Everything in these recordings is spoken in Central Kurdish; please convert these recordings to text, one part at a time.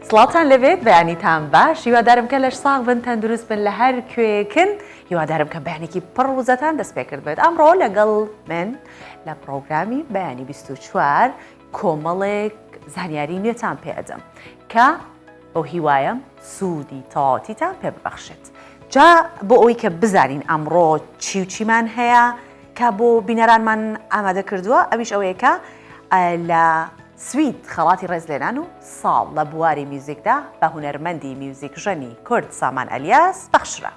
سڵاتان لەبێت بەیانیتان باش هیوادارم کە لەش ساغ بن تەندروست بن لە هەر کوێکن هیوادارم کە بەیانێکی پڕ وزەتان دەست پێ کرد بێت ئەمڕۆ لەگەڵ من لە پرۆگرامی بەیانی 24 کۆمەڵێک زانیاری نوێتان پێدەم کە بۆ هیوایم سوودی تەواوەتیتان پێ ببەخشێت جا بۆ ئەوەی کە بزانین ئەمڕۆ چی و چیمان هەیە کە بۆ بینەرانمان ئامادە کردووە ئەویش ئەوەیە کە لە سوید خەڵاتی ڕێزلێنان و ساڵ لە بواری میوزیکدا بە هونەرمەندی میوزیک ژەنی کورد سامان ئەلیاس بەخشرا.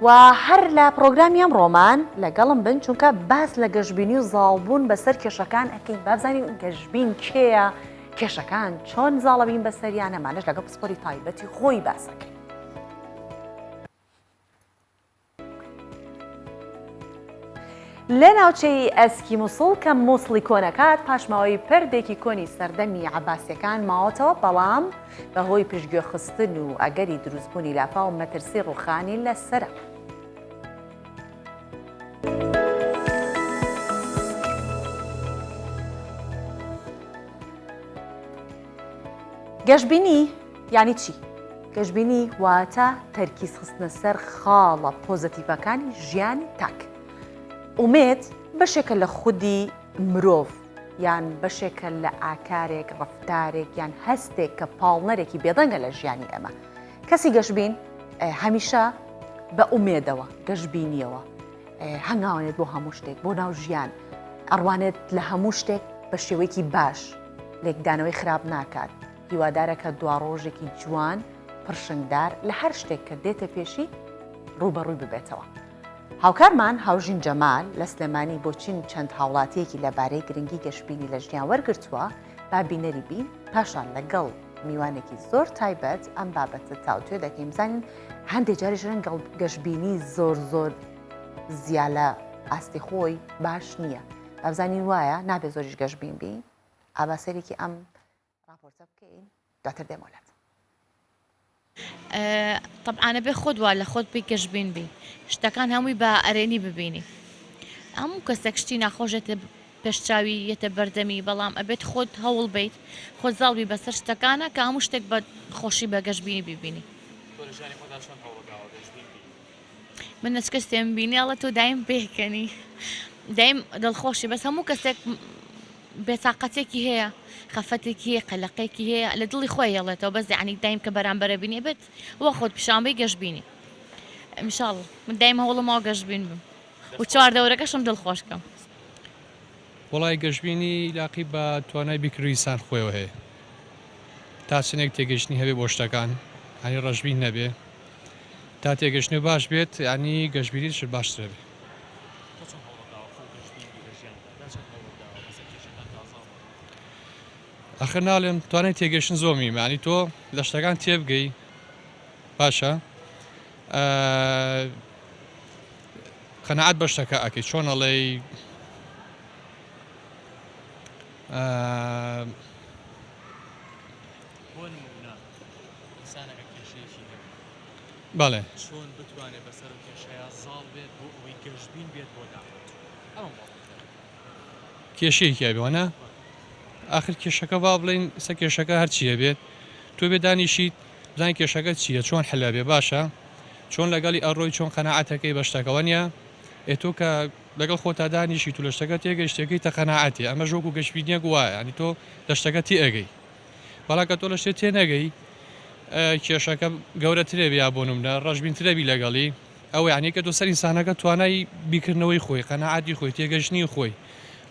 و هەر لە پرۆگرامی ئەمڕۆمان لەگەڵم بن چونکە باس لە گەشتبینی و زاڵبوون بەسەر کێشەکان ئەکەین با بزانین گەشتبین کێیە کێشەکان چۆن زاڵەبین بەسەریان ئەمانەش لەگەڵ پسپۆری تایبەتی خۆی باسەکەین. لە ناوچەی ئەسکی مووسڵ کە مووسڵی کۆنەکات پاشماوەی پەردێکی کۆنی سەردەمی عەباسیەکان ماوەتەوە بەڵام بەهۆی پشتگوێخستن و ئەگەری دروستبوونی لافا و مەترسی ڕووخانی لەسرە. گەشتبینی یانی چی؟ گەشتبینی واتە تەرکیز خستنە سەر خاڵە پۆزتیڤەکانی ژیانی تاک. ئومێد بەشێکە لە خودی مرۆڤ یان بەشێکە لە ئاکارێک ڕەفتارێک یان هەستێک کە پاڵنەرێکی بێدەنگە لە ژیانی ئەمە. کەسی گەشتبین هەمیشە بە ئومێدەوە گەشتبینیەوە هەنگاوانێت بۆ هەموو شتێک بۆ ناو ژیان ئەڕوانێت لە هەموو شتێک بە شێوەیەکی باش لێکدانەوەی خراپ ناکات هیوادارەکە دوا ڕۆژێکی جوان پرشنگدار لە هەر شتێک کە دێتە پێشی ڕوبەڕووی ببێتەوە. هاوکارمان هاوژین جەمال لە سلێمانی بۆچین چەند هاوڵاتیەکی لەبارەی گرنگی گەشتبینی لە ژیان وەرگرتووە با بینەری بین پاشان لەگەڵ میوانێکی زۆر تایبەت ئەم بابەتە تاوتوێ دەکەین بزانین هەندێک جاریشن گەشتبینی زۆر زیالە ئاستی خۆی باش نییە بابزانین وایە نابێ زۆریش گەشتبین بین ئاباسەرێکی ئەم راپۆرتە بکەین دواتر دێمەولات. طبعاە بێ خۆدوا لە خۆت پێی گەشتبین بی شتەکان هەمووی بە ئەرێنی ببینی هەموو کەسێک شتی ناخۆشێتە پێشچاوی یەتە بەردەمی بەڵام ئەبێت خۆت هەوڵ بیت خۆت زاڵبی بەسەر شتەکانە کە هەموو شتێک بە خۆشی بە گەشتبینی ببینی. من نەچکەس تێم بینی ئەڵە تۆ دایم پێکەنی دایم دڵخۆشی بەس هەموو کەسێک بێتاقەتێکی هەیە خەفەتێکی هەیە قەلەقێکی هەیە لە دڵی خۆی هێڵێتەوە بەس یعنی دایم کە بەرامبەرە بینی بێت وە خۆت پیشانبەی گەشتبینی ئینشاڵڵا من دایم هەوڵمەوە گەشتبین بم و چواردەورەکەشم دڵخۆش بکەم. وڵای گەشتبینی لاقی بە توانای بیکردویسان خۆیەوە هەیە تا چنێک تێگەشتنی هەبێ بۆ شتەکان هەنی ڕەشبین نەبێ تا تێگەشتنی باش بێت ینی گەشتبینیش باشترە بێ. ئەخر ناڵێم توانای تێگەشتن زۆر میمانی تۆ لە شتەکان تێبگەی باشە قەنەعەت بە شتەکە ئەکەی چۆن ئەڵێی بەڵێ چۆن بتوانێت بەسەر کێشەیە زاڵ بێت بۆ ئەوەی گەشتبین بێت بۆ کێشەیەکی هەبێوەنە ئاخر کێشەکە با بڵین سە کێشەکە هەرچیە بێت تۆ بێ دانیشیت بزانین کێشەکە چییە چۆن حەلا بێ باشە چۆن لەگەڵی ئەڕۆی چۆن قەنەعەتەکەی بە شتەکەوە نیە تۆ کە لەگەڵ خۆتا دانیشیت و لە شتەکە تێگەیشتەکەی تە قەنەعەتی ئەمە ژۆک و گەشتبینیە گوایە ئەنی تۆ لە شتەکە تی ئەگەی بەڵام کە تۆ لە شتێ تێنەگەی کێشەکە گەورەترێ بیا بۆ نمونە ڕەشبینترەبی لەگەڵی ئەوە یعنی کە تۆ سەر ئینسانەکە توانای بیکردنەوەی خۆی قەنەعەتی خۆی تێگەشتنی خۆی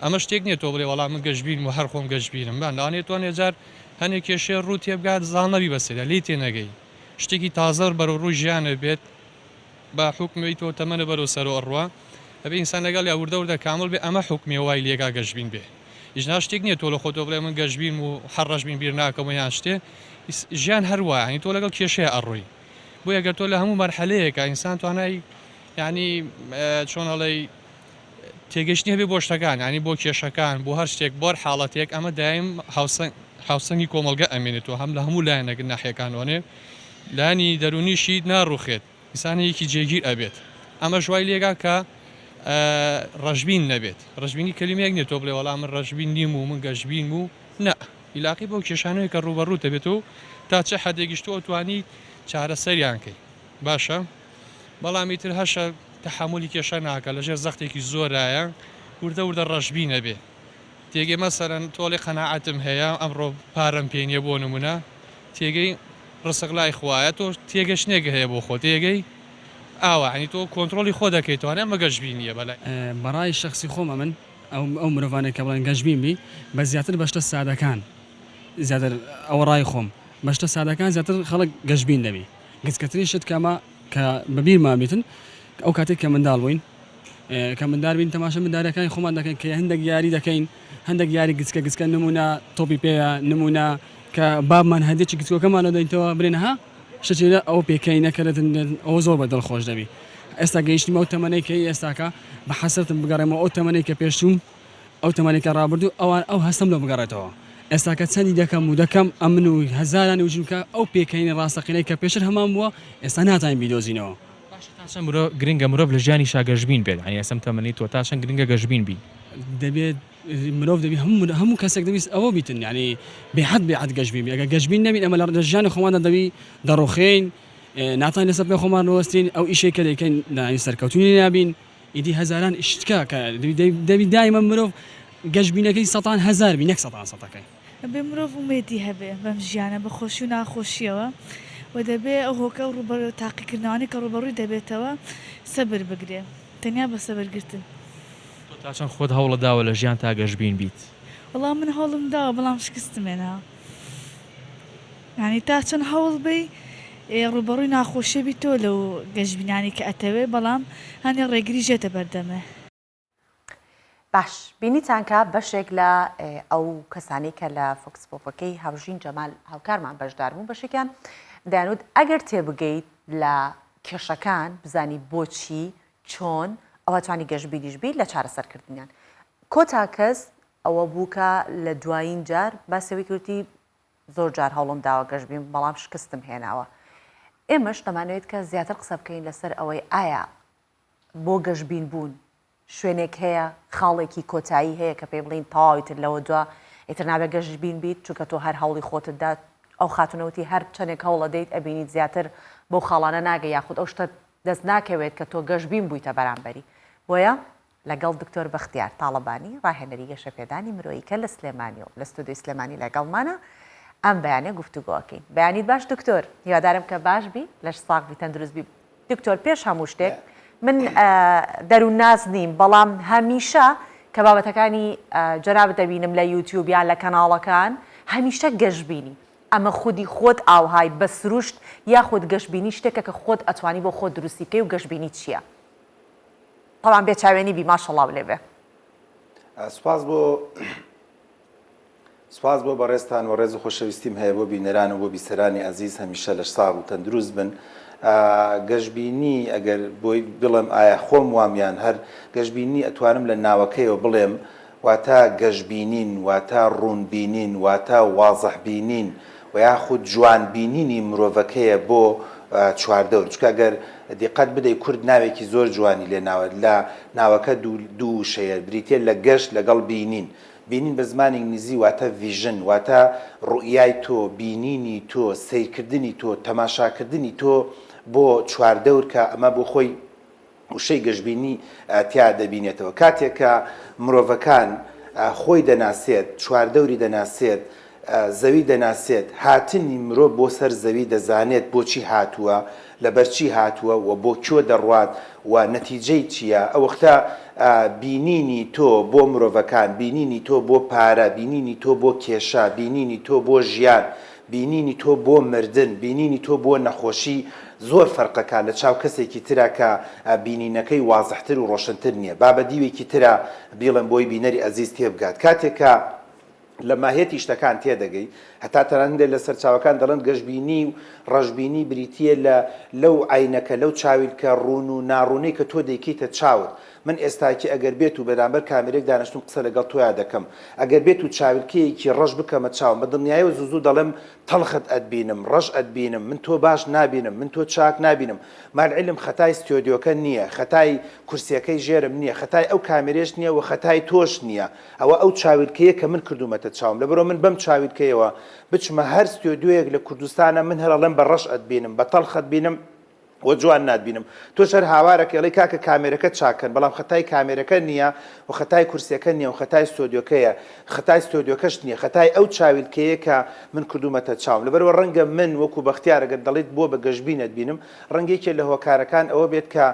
ئەمە شتێک نییە تۆ بڵێ وەڵام من گەشتبین و هەر خۆم گەشتبینم بەڵێت تۆ نێجار هەنێک کێشێ ڕوو تێبگات زاڵنەبی بەسەرە لی تێنەگەی شتێکی تازەر بەرەو ڕووی ژیانە بێت بە حکمی تۆ تەمەنە بەرەو سەرۆ ئەڕوا ئەبێ ئینسان لەگەڵ یاوردەوردە کامل بێ ئەمە حکمی وای لێگا گەشتبین بێ هیچ شتێک نییە تۆ لە خۆتۆ بڵێ من گەشتبین و هەر ڕەشبین بیر ناکەمە یان شتێ ژیان هەروایە هەنی تۆ لەگەڵ کێشەیە ئەڕۆی بۆ یەگەر تۆ لە هەموو مەرحەلەیەکە ئینسان توانای یعنی چۆن ئەڵێ تێگەشتنی هەبێ بۆ شتەکان ینی بۆ کێشەکان بۆ هەر شتێک بۆ حاڵەتێک ئەمە دایم هاوسەنگی کۆمەلگە ئەمێنێتەوە هەم لە هەموو لایەنەکە ناحیەکانوانێ لانی دەرونیشی ناڕوخێت ئینسانەیەکی جێگیر ئەبێت ئەمە ژوای لێگا کە ڕژبین نەبێت ڕژبینی کەلیمەیەک نێت تۆ بڵێ وەڵام من ڕژبین نیم و من گەشبین و نە ئیلاقی بەو کێشانەوەی کە ڕوبەڕوو دەبێت و تا چه حەدێکیش تۆ توانی چارەسەریان کەی باشە بەڵامی تر هەشە تەحملی کێشە ناکە لەژێر زەختێکی زۆرایە وردە وردە ڕژبی نەبێ تێگەی مەسەرەن تۆڵی قەناعەتم هەیە ئەمڕۆ پارەم پێ نییە بۆ نمونە تێگەی ڕسق لای خوایە تۆ تێگەشتێکە هەیە بۆ خۆ تێگەی ئاوە عنی تۆ کۆنتترۆلی خۆ دەکەیتوانێ مەگەشبی نیە بەلای بەڕای شخصی خۆمە من ئەو مرۆڤانێک کە بڵێن گەشبین بی بە زیاتر بەشتە سادەکان زیاتر ئەوە ڕای خۆم بەشتە سادەکان زیاتر خەڵک گەشبین دەبی گەسکەتری شت کەمە کە بەبیر مابێتن ئەو کاتێک کە منداڵ بووین کە مندار بین تەماشە مندارەکانی خۆمان دەکەین کە هەندێک یاری دەکەین هەندێک یاری گچکە نمونە تۆپی پێەیە نمونە کە بابمان هەندێکی گچکەکەمانە دەینەوە برێنەها شتێنە ئەو پێکەی نەکەرێتن ئەو زۆر بە دڵخۆش دەبی ئێستا گەیشتیم ئەو تەمەنەی کە ئێستاکە بە حەسرتم بگەڕێمەوە ئەو تەمەنەی کە پێشوم ئەو تەمەنێکە ڕابردوو ئەوان ئەو هەستم لە بگەڕێتەوە ئێستاکە چەندی دەکەم و دەکەم ئەمن و هەزارانی وژمکە ئەو پێکەینی ڕاستەقینەی کە پێشتر هەمان بووە ئێستا ناتوانین بیدۆزینەوە تاشە گرنگە مرۆڤ لە ژیانی شاگەژبین بێت هەنی ئەسم تەمەنی تۆ تاشە گرنگە گەژبین بین دەبێت مرۆڤ دەبی هەموو کەسێک دەویست ئەوە بیتن ینی بێحەد گەژبین ئەگە گەژبین نەبین ئەمە لە ژیانی خۆماندا دەبی دەڕۆخین ناتوانین لەسەر پێ خۆمان ڕوەستین ئەو ئیشێک کە دەکەین سەرکەوتنی نابین ئیدی هەزاران شتکە کە دەبی دایمە مرۆڤ گەژبینەکەی سەتان هەزار بی نەک سەتەکەی بێ مرۆڤ ومێدی هەبێ بەم ژیانە بە خۆشی و ناخۆشیەوە و دەبێ ئەو هۆکە و ڕوبەر تاقیکردنەوەی کە ڕوبەڕووی دەبێتەوە سەبر بگرێ تەنیا بە سەبرگرتن تۆ چەند خۆت هەوڵە داوە لە ژیان تا گەژبین بیت وەڵام من هەوڵم داوە بەڵام شکستمێنە ینی تا چەند هەوڵ بی ڕوبەڕووی ناخۆشیە بی تۆ لەو گەژبینانی کە ئەتەوێ بەڵام هەنێ ڕێگری ژێتە بەردەمێ باش بینیتانکە بەشێک لە ئەو کەسانی کە لە فۆکسپۆپەکەی هاوژین جەمال هاوکارمان بەشدار بوون بەشێکیان دەیانوت ئەگەر تێبگەیت لە کێشەکان بزانی بۆچی چۆن ئەوە توانی گەشتبینیش بیت لە چارەسەرکردنیان کۆتا کەس ئەوە بووکە لە دوایین جار باسەوەی کردی زۆر جار هەوڵم داوە گەشتبین بەڵام شکستم هێناوە ئێمەش دەمانوێت کە زیاتر قسە بکەین لەسەر ئەوەی ئایا بۆ گەشتبین بوون شوێنێک هەیە خاڵێکی کۆتایی هەیە کە پێ بڵین تەواویتر لەوە دووە ئیتر نابێ گەشتبین بیت چونکە تۆ هەر هەوڵی خۆتتدا ئەو خاتونەوتی هەر چەندێک هەوڵە دەیت ئەبینیت زیاتر بۆ خاڵانە ناگە یاخود ئەو شتە دەست ناکەوێت کە تۆ گەشتبین بوویتە بەرامبەری بۆیە لەگەڵ دکتۆر بەختیار تاڵەبانی ڕاهێنەری گەشەپێدانی مرۆییکە لە سلێمانی و لە ستودیۆی سلێمانی لەگەڵمانە ئەم بەیانێ گفتوگۆکەین بەیانیت باش دکتۆر هیوادارم کە باش بی لەش ساغ بی تەندروست بی دکتۆر پێش هەموو شتێک من دەروون ناز نیم بەڵام هەمیشە کە بابەتەکانی جەرابەت دەبینم لە یوتیوب یان لە کەناڵەکان هەمیشە گەشتبینی ئەمە خودی خۆت ئاوهای بە سروشت یاخود گەشتبینی شتێکە کە خۆت ئەتوانی بۆ خۆت دروستی بکەی و گەشتبینی چییە؟ تەڵام بێچاوێنی بی ماشەڵڵا لێ بێ. سپاس بۆ بەڕێستان و ڕێز و خۆشەویستیم هەیە بۆ بینەران و بۆ بیسەرانی عەزیز هەمیشە لە ساغ و تەندروست بن. گەشتبینی ئەگەر بۆی بڵێم ئایا خۆم وامیان هەر گەشتبینی ئەتوانم لە ناوەکەیەوە بڵێم واتە گەشتبینین واتە ڕوونبینین واتە وازەحبینین و یاخود جوانبینینی مرۆڤەکەیە بۆ چواردەور چکە ئەگەر دیقەت بدەی کورد ناوێکی زۆر جوانی لێ ناوە لە ناوەکە دوو شەیە بریتێ لە گەشت لەگەڵ بینین بینین بە زمانی ئینگلیزی واتە ڤیژن واتە ڕوئیای تۆ بینینی تۆ سیرکردنی تۆ تەماشاکردنی تۆ بۆ چواردەور کە ئەمە بۆ خۆی وشەی گەشتبینی تیا دەبینێتەوە کاتێک کە مرۆڤەکان خۆی دەناسێت چواردەوری دەناسێت زەوی دەناسێت هاتنی مرۆڤ بۆ سەر زەوی دەزانێت بۆچی هاتووە لەبەرچی هاتووە و بۆ کێ دەڕوات و نەتیجەی چییە ئەو وەختە بینینی تۆ بۆ مرۆڤەکان بینینی تۆ بۆ پارە بینینی تۆ بۆ کێشە بینینی تۆ بۆ ژیان بینینی تۆ بۆ مردن بینینی تۆ بۆ نەخۆشی زۆر فەرقەکە لە چاو کەسێکی ترە کە بینینەکەی وازەحتر و ڕۆشنتر نییە بابە دیوێکی ترە بیڵم بۆی بینەری ئەزیز تێبگات کاتێکە لە ماهێتی شتەکان تێدەگەی هەتا تەنانندە لە سەرچاوەکان دەڵێن گەشتبینی و ڕەشبینی بریتیە لەو عینەکە لەو چاویل کە ڕوون و ناڕوونەی کە تۆ دەیکەیتە چاوت من ئێستاکی ئەگەر بێت و بەرامبەر کامێرێک دانیشتم قسە لەگەڵ تۆیا دەکەم ئەگەر بێت و چاویلکەیەکی ڕەش بکەمە چاوم بە دڵنیایە زوو دەڵێم تەڵخت ئەتبینم ڕەش ئەتبینم من تۆ باش نابینم من تۆ چاک نابینم مالعلم خەتای ستۆدیۆکە نییە خەتای کورسیەکەی ژێرم نییە خەتای ئەو کامێرێش نییە و خەتای تۆش نییە ئەوە ئەو چاویلکەیە کە من کردومەتە چاوم لەبەرەوە من بەم چاویلکەیەوە بچمە هەر ستۆدیۆیەک لە کوردستانە من هەرەڵێم بە ڕەش ئەتبینم بە تەڵخت بینم وە جوان ناتبینم تۆ شەر هاوارێک ئەڵێ کاکە کامێرەکە چاکەن بەڵام خەتای کامێرەکە نییە و خەتای کورسەکە نییە و خەتای ستۆدیۆکەیە خەتای ستۆدیۆکەش نییە خەتای ئەو چاویلکەیە کە من کردومەتە چاوم لەبەرەوە ڕەنگە من وەکو بەختیارەگەر دەڵێت بۆ بە گەشتبینت بینم ڕەنگێکێک لە هۆکارەکان ئەوە بێت کە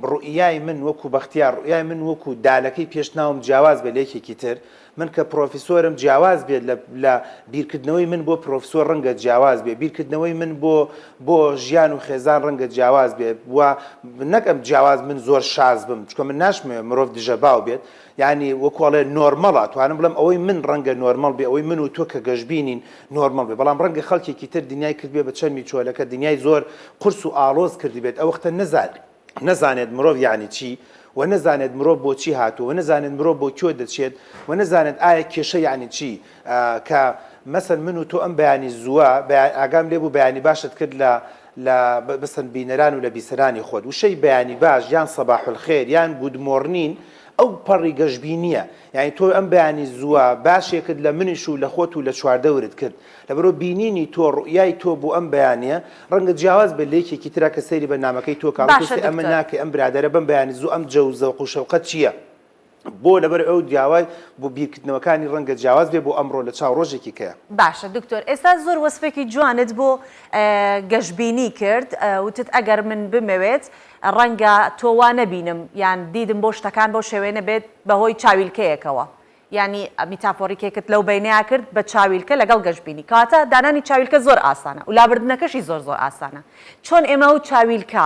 ڕوئیای من وەکو بەختیار ڕوئیای من وەکو دالەکەی پێشناوم جیاواز بە لێکێکی تر من کە پرۆفیسۆرم جیاواز بێت لە بیرکردنەوەی من بۆ پرۆفیسۆر ڕەنگە جیاواز بێ بیرکردنەوەی من بۆ ژیان و خێزان ڕەنگە جیاواز بێت وە نەکەم جیاواز من زۆر شاز بم چکە من ناشمێ مرۆڤ دژە باو بێت یعنی وەکوڵێ نۆرمەڵە توانم بڵم ئەوەی من ڕەنگە نۆرمەڵ بێ ئەوەی من و تۆ کە گەشتبینین نۆرمەڵ بێ بەڵام ڕەنگە خەڵکێکی تر دنیای کردبێ بە چەند میچۆلەکە دنیای زۆر قورس و ئاڵۆز کردی بێت ئەو وەختە نەزانێت مرۆڤ یعنی چی و نەزانێت مرۆڤ بۆچی هاتووە نەزانێت مرۆڤ بۆ کێ دەچێت و نەزانێت ئایا کێشە یعنی چی کە مەسەن من و تۆ ئەم بەیانی زووە ئاگام لێ بوو بەیانی باشت کرد لە بەسەن بینەران و لە بیسەرانی خۆت وشەی بەیانی باش یان سەباح الخێر یان گود مۆرنین ئەو پەڕی گەشتبینیە یعنی تۆ ئەم بەیانی زووە باشێکت لە منیش و لە خۆت و لە چواردەورت کرد لەبەرەوە بینینی تۆ ڕوئیای تۆ بۆ ئەم بەیانیە ڕەنگە جیاواز بە لێکێکی ترا کە سەیری بەرنامەکەی تۆ کاڵکوسی ئەمە ناکە ئەم برادەرە بەم بەیانی زوو ئەم جەوزەوق و شەوقەت چییە بۆ لەبەر ئەو جیاوای بۆ بیرکردنەوەکانی ڕەنگە جیاواز بێ بۆ ئەمڕۆ لە چاو ڕۆژێکی کەیە باشە دکتۆر ئێستا زۆر وەسفێکی جوانت بۆ گەشتبینی کرد وتت ئەگەر من بمەوێت ڕەنگە تۆوا نەبینم یان دیدم بۆ شتەکان بۆ شێوەیە نەبێت بەهۆی چاویلکەیەکەوە ینی میتافۆریکێکت لەو بینەیە کرد بە چاویلکە لەگەڵ گەشتبینی کاتە دانانی چاویلکە زۆر ئاسانە و لابردنەکەشی زۆر ئاسانە چۆن ئێمە و چاویلکە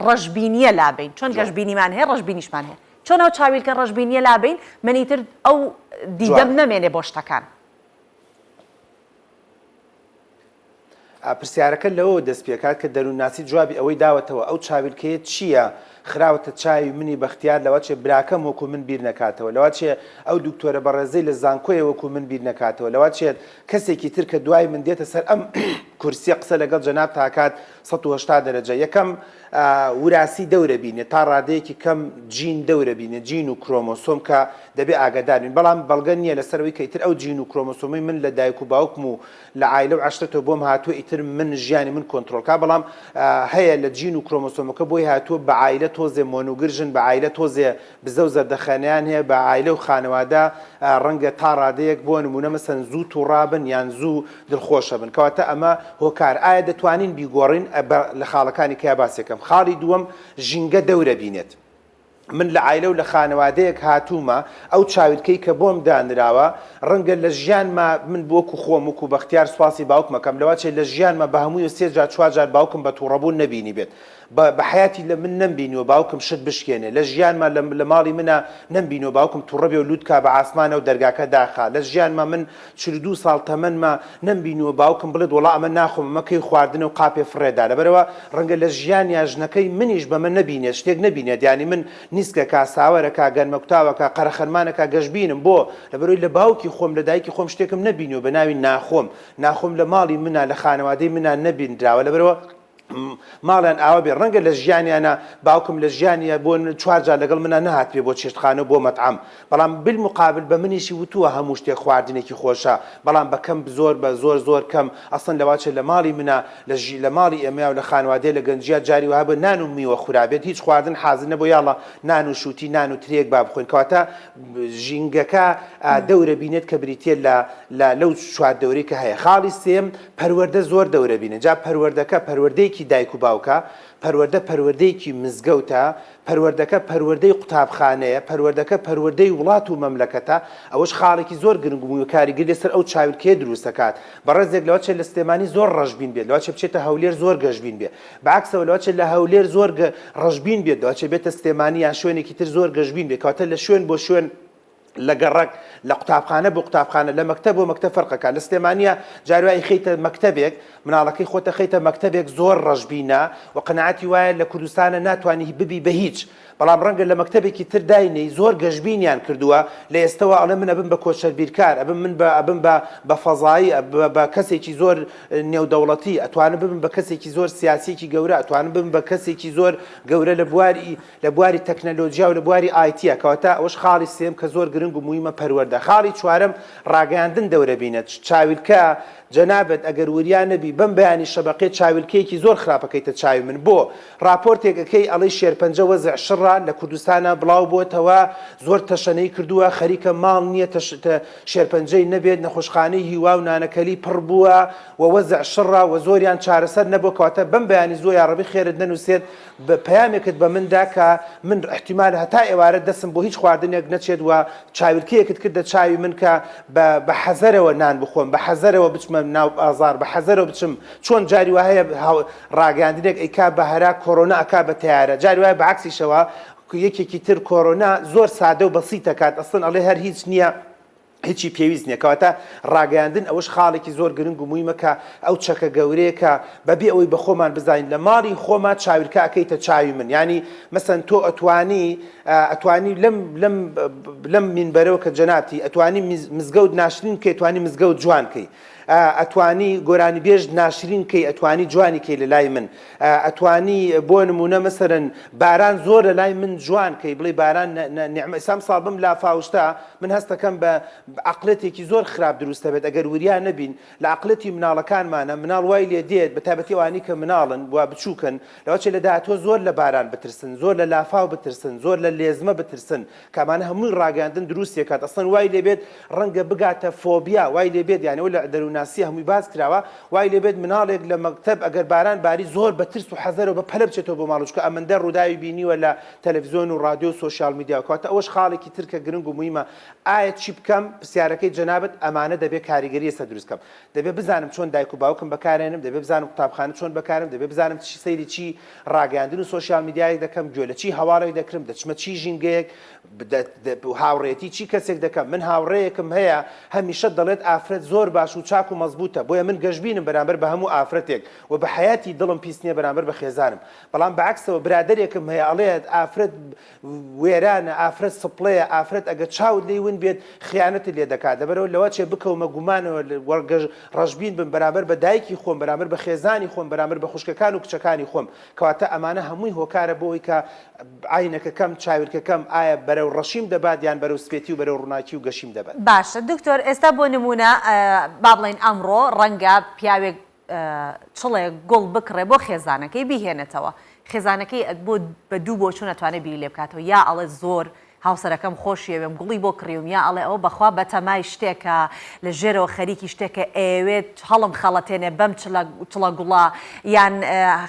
ڕەشبینیە لابین چۆن گەشتبینیمان هەیە ڕەشبینیشمان هەیە چۆن ئەو چاویلکە ڕەشبینیە لابین منیتر ئەو دیدەم نەمێنێ بۆ شتەکان پرسیارەکە لەوە دەست پێکات کە دەروونناسی جوابی ئەوەی داوەتەوە ئەو چاویلکەیە چییە خراوەتە چاوی منی بەختیار لەوە چێ براکەم وەکو من بیر نەکاتەوە لەوە چێ ئەو دکتۆرە بەڕێزەی لە زانکۆیە وەکو من بیر نەکاتەوە لەوە چێت کەسێکی تر کە دوای من دێتە سەر ئەم کورسیە قسە لەگەڵ جەناب تاکات 180 دەرەجە یەکەم وراسی دەورە بینێت تا ڕادەیەکی کەم جین دەورە بینێت جین و کرۆمۆسۆم کە دەبێ ئاگادارین بەڵام بەڵگە نییە لەسەرەوەی کە ئیتر ئەو جین و کرۆمۆسۆمی من لە دایک و باوکم و لە عایلە و عەشرەتەوە بۆم هاتووە ئیتر من ژیانی من کۆنتڕۆڵکا بەڵام هەیە لە جین و کرۆمۆسۆمەکە بۆی هاتووە بە عایلە تۆزێ مۆنوگرژن بە عایلە تۆزێ بزە و زەردەخەنەیان هەیە بە عایلە و خانەوادە ڕەنگە تا ڕادەیەک بۆ نمونە مەسەن زوو تووڕابن یان زوو دڵخۆشە بن کەواتە ئەمە هۆکار ئایا دەتوانین بیگۆڕین لە خاڵەکانی کیا باسێکم خاڵی دووەم ژینگە دەورە بینێت من لە عایلە و لە خانەوادەیەک هاتوومە ئەو چاویلکەی کە بۆم دانراوە ڕەنگە لە ژیانمە من بۆکو خۆم وکو بەختیار سواسی باوکمەکەم لەوە چێت لە ژیانمە بە هەمووی و 3 جار 4 جار باوکم بە تووڕەبوون نەبینی بێت بە حیاتی لە من نەمبینیوە باوکم شت بشکێنێ لە ژیانمە لە ماڵی منە نەمبینەوە باوکم تووڕەبێ و لووتکا بە ئاسمانە و دەرگاکە داخا لە ژیانمە من 42 ساڵ تەمەنمە نەمبینیوە باوکم بڵێت وەڵا ئەمە ناخۆم مەکەی خواردنە و قاپێ فڕێدا لەبەرەوە ڕەنگە لە ژیان یا ژنەکەی منیش بەمە نەبینێت شتێک نەبینێت یانی من نیسکەکە ساوەرەکە گەنمەکوتاوەکە قەرەخەنمانەکە گەشتبینم بۆ لەبەرەوەی لە باوکی خۆم لە دایکی خۆم شتێکم نەبینیوە بە ناوی ناخۆم لە ماڵی منە لە خانەوادەی منە نەبینراوە لەبەرەوە ماڵیان ئاوا بێ ڕەنگە لە ژیانیانە باوکم لە ژیانە بۆ 4 جار لەگەڵ منە نەهات پێ بۆ چێشتخانە بۆ مەتعام بەڵام بالمقابل بە منیشی وتووە هەموو شتێک خواردنێکی خۆشە بەڵام بەکەم زۆر بە زۆر کەم ئەسڵن لەواچە لە ماڵی منە لە ماڵی ئێمە و لە خانوادێ لە گەنجیا جاری وها بە نان و میوە خورابێت هیچ خواردن حازر نەبوو یاڵە نان و شووتی نان و ترێک با بخۆین کەواتە ژینگەکە دەورە بینێت کە بریتێ لەو چواردەورەی کە هەیە خاڵی سێم پەروەردە زۆر دەورە بینێت جا پەروەردەکە پەروەردەیەکی دایک و باوکە پەروەردەیەکی مزگەوتە پەروەردەکە پەروەردەی قوتابخانەیە پەروەردەکە پەروەردەی وڵات و مەملەکەتە ئەوەش خاڵێکی زۆر گرنگ و کاریگەری لەسەر ئەو چاویلکەیە دروست دەکات بەڕێزێک لەوە چێت لە سلێمانی زۆر ڕەشبین بێت لەوە چێ بچێتە هەولێر زۆر گەشتبین بێت بەعکسەوە لەوە چێت لە هەولێر زۆر ڕەشبین بێت لەوە چێ بێتە سلێمانی یان شوێنێکی تر زۆر گەشتبین بێت کەواتە لە شوێن بۆ شوێن لە گەڕک لە قوتابخانە بۆ قوتابخانە لە مەکتەب بۆ مەکتەب فەرقەکە لە سلێمانیە جاروایی خەیتە مەکتەبێک مناڵەکەی خۆتە خەیتە مەکتەبێک زۆر ڕەشبینە و قەنەعەتی وایە لە کوردستانە ناتوانانی ببی بە هیچ بەڵام ڕەنگە لە مەکتەبێکی تر داینەی زۆر گەشببینیان کردووە لە ئێستەوە ئەڵێ من ئەبم بە کۆچەربیرکار ئەبم بە فەزایی بە کەسێکی زۆر نێودەوڵەتی ئەتوانم ببم بە کەسێکی زۆر سیاسیەکی گەورە ئەتوانم ببم بە کەسێکی زۆر گەورە لە بواری تەکنەلۆژیا و لە بواری ئایتیە کەواتە ئەوش خاڵی سێم کە زۆر گرنگ و مویمە پەروەردە خاڵی چوارەم ڕاگەاندن دەورە بینێت چاویلکە جەنابەت ئەگەر وریان نەبی بەم بەیانی شەبەقێ چاویلکەیەکی زۆر خراپەکەیتە چاوی من بۆ راپۆرتێکەکەی ئەڵەی شێرپەنجە وەزع شڕە لە کوردستانە بڵاو بۆتەوە زۆر تەشەنەی کردووە خەریکە ماڵ نییە شێرپەنجەی نەبێت نەخۆشخانەی هیوا و نانەکەلی پڕ بووە و وەزع شڕە و زۆریان چارەسەر نەبوو کەواتە بەم بەیانی زۆر یاڕەبی خێرت نەنووسێت بە پەیامێکت بە مندا کە من احتیمال هەتا ئێوارە دەسم بۆ هیچ خواردنێک نەچێت وە چاویلکەیەکت کردە چاوی من کە بە حەزەرەوە نان بخۆم بە حەزەرەوە بچمە ناو ئازار بە حەزەرەوە بچم چۆن جاری وهەیە ڕاگەاندنێک ئەیکا بە هەرا کۆرۆنا ئەکا بە تیارە جاری وایە بەعکسیشەوە یەکێکی تر کۆرۆنا زۆر سادە و بەسیط دەکات ئەسڵن ئەڵێ هەر هیچ نییە هیچی پێویست نییە کەواتە ڕاگەاندن ئەوەش خاڵێکی زۆر گرنگ و مویمەکە ئەو چەکە گەورەیەکە بەبێ ئەوەی بە خۆمان بزانین لە ماڵی خۆمان چاویلکە ئەەکەیتە چاوی من ینی مەسەن تۆ ئەتوانی لەم مینبەرەوە کە جەنابتی ئەتوانی مزگەوت ناشرین کە ئەتوانی مزگەوت جوانکەی ئەتوانی گۆرانی بێژ ناشرین کەی ئەتوانی جوانی کەی لە لای من ئەتوانی بۆ نمونە مەسەرەن باران زۆر لە لای من جوان کەی بڵێ باران سام ساڵ بم لا فاوشتا من هەستەکەم بە عقلەتێکی زۆر خراپ دروستە بێت ئەگەر وریان نەبین لە عقلەتی مناڵەکانمانە مناڵ وای لێ دێت بە تایبەتی ئەوانی کە مناڵن بوا بچووکن لەوەچێ لە داهاتوە زۆر لە باران بترسن زۆر لە لافاو بترسن زۆر لە لێزمە بترسن کامانە هەمووی ڕاگەاندن دروستێک کات ئەسڵەن وای لێبێت ڕەنگە بگاتە فۆبیا وای لێبێت یانەوە لە دەروناسی هەمووی باز کراوە وای لێبێت مناڵێک لە مەکتەب ئەگەر باران باری زۆر بە ترس و حەزەرەوە بە پەلە بچێتەوە بۆ ماڵوچکە ئەمەندە ڕووداوی بینیوە لە تەلەڤیزیۆن و رادیۆ و سۆشیال میدیا کاتە ئەوەش خاڵێکی ترکە گرنگ و مویمە ئایا چی بکەم پرسیارەکەی جەنابەت ئەمانە دەبێت کاریگەری ئێستا دروستکەم دەبێت بزانم چۆن دایک و باوکم بەکارێنم دەبێت بزانم قوتابخانە چۆن بەکارم دەبێت بزانم چی سەیری چی ڕاگەاندن و سۆشیال میدیایەک دەکەم گوێ لە چی هەواڵێک دەکرم دەچمە چی ژینگەیەک هاوڕێتی چی کەسێک دەکەم من هاوڕەیەکم هەیە هەمیشە دەڵێت ئافرەت زۆر باش و چاک و مەزبوطە بۆیە من گەشببینم بەرامبەر بە هەموو ئافرەتێک و بە حیاتی دڵم پیس نییە بەرامبەر بە خێزانم بەڵام بەعکسەوە برادێکم هەیە ئەڵێت ئافرەت وێرانە ئافرەت سپڵەیە ئافرەت ئەگە چاوت لێ ون بێت خیانەت لێ دەکات دەبەرەوە لەوە چێ بکەومە گومانەوە وەرگەژ ڕەشبین بم بەرامبەر بە دایکی خۆم بەرامبەر بە خێزانی خۆم بەرامبەر بە خوشکەکان و کچەکانی خۆم کەواتە ئەمانە هەمووی هۆکارە بۆەوەی کە عینەکەکەم چاویلکەکەم ئایا بەرەو ڕەشیم دەبات یان بەرەو سپێتی و بەرەو ڕووناکی و گەشیم دەبات باشە دکتۆر ئێستا بۆ نمونە با بڵێن ئەمڕۆ ڕەنگە پیاوێک چڵێک گوڵ بکڕێ بۆ خێزانەکەی بیهێنێتەوە خێزانەکەی بۆ بە دوو بۆ چوون ئەتوانێت بیری لێ بکاتەوە یا ئەڵێ زۆر هاوسەرەکەم خۆشیەوێم گوڵی بۆ کڕیوم یا ئەڵێ ئەوە بەخوا بەتەمای شتێکە لە ژێرەوە خەریکی شتێکە ئەوێت هەڵم خەڵەتێنێ بەم چڵە گوڵا یان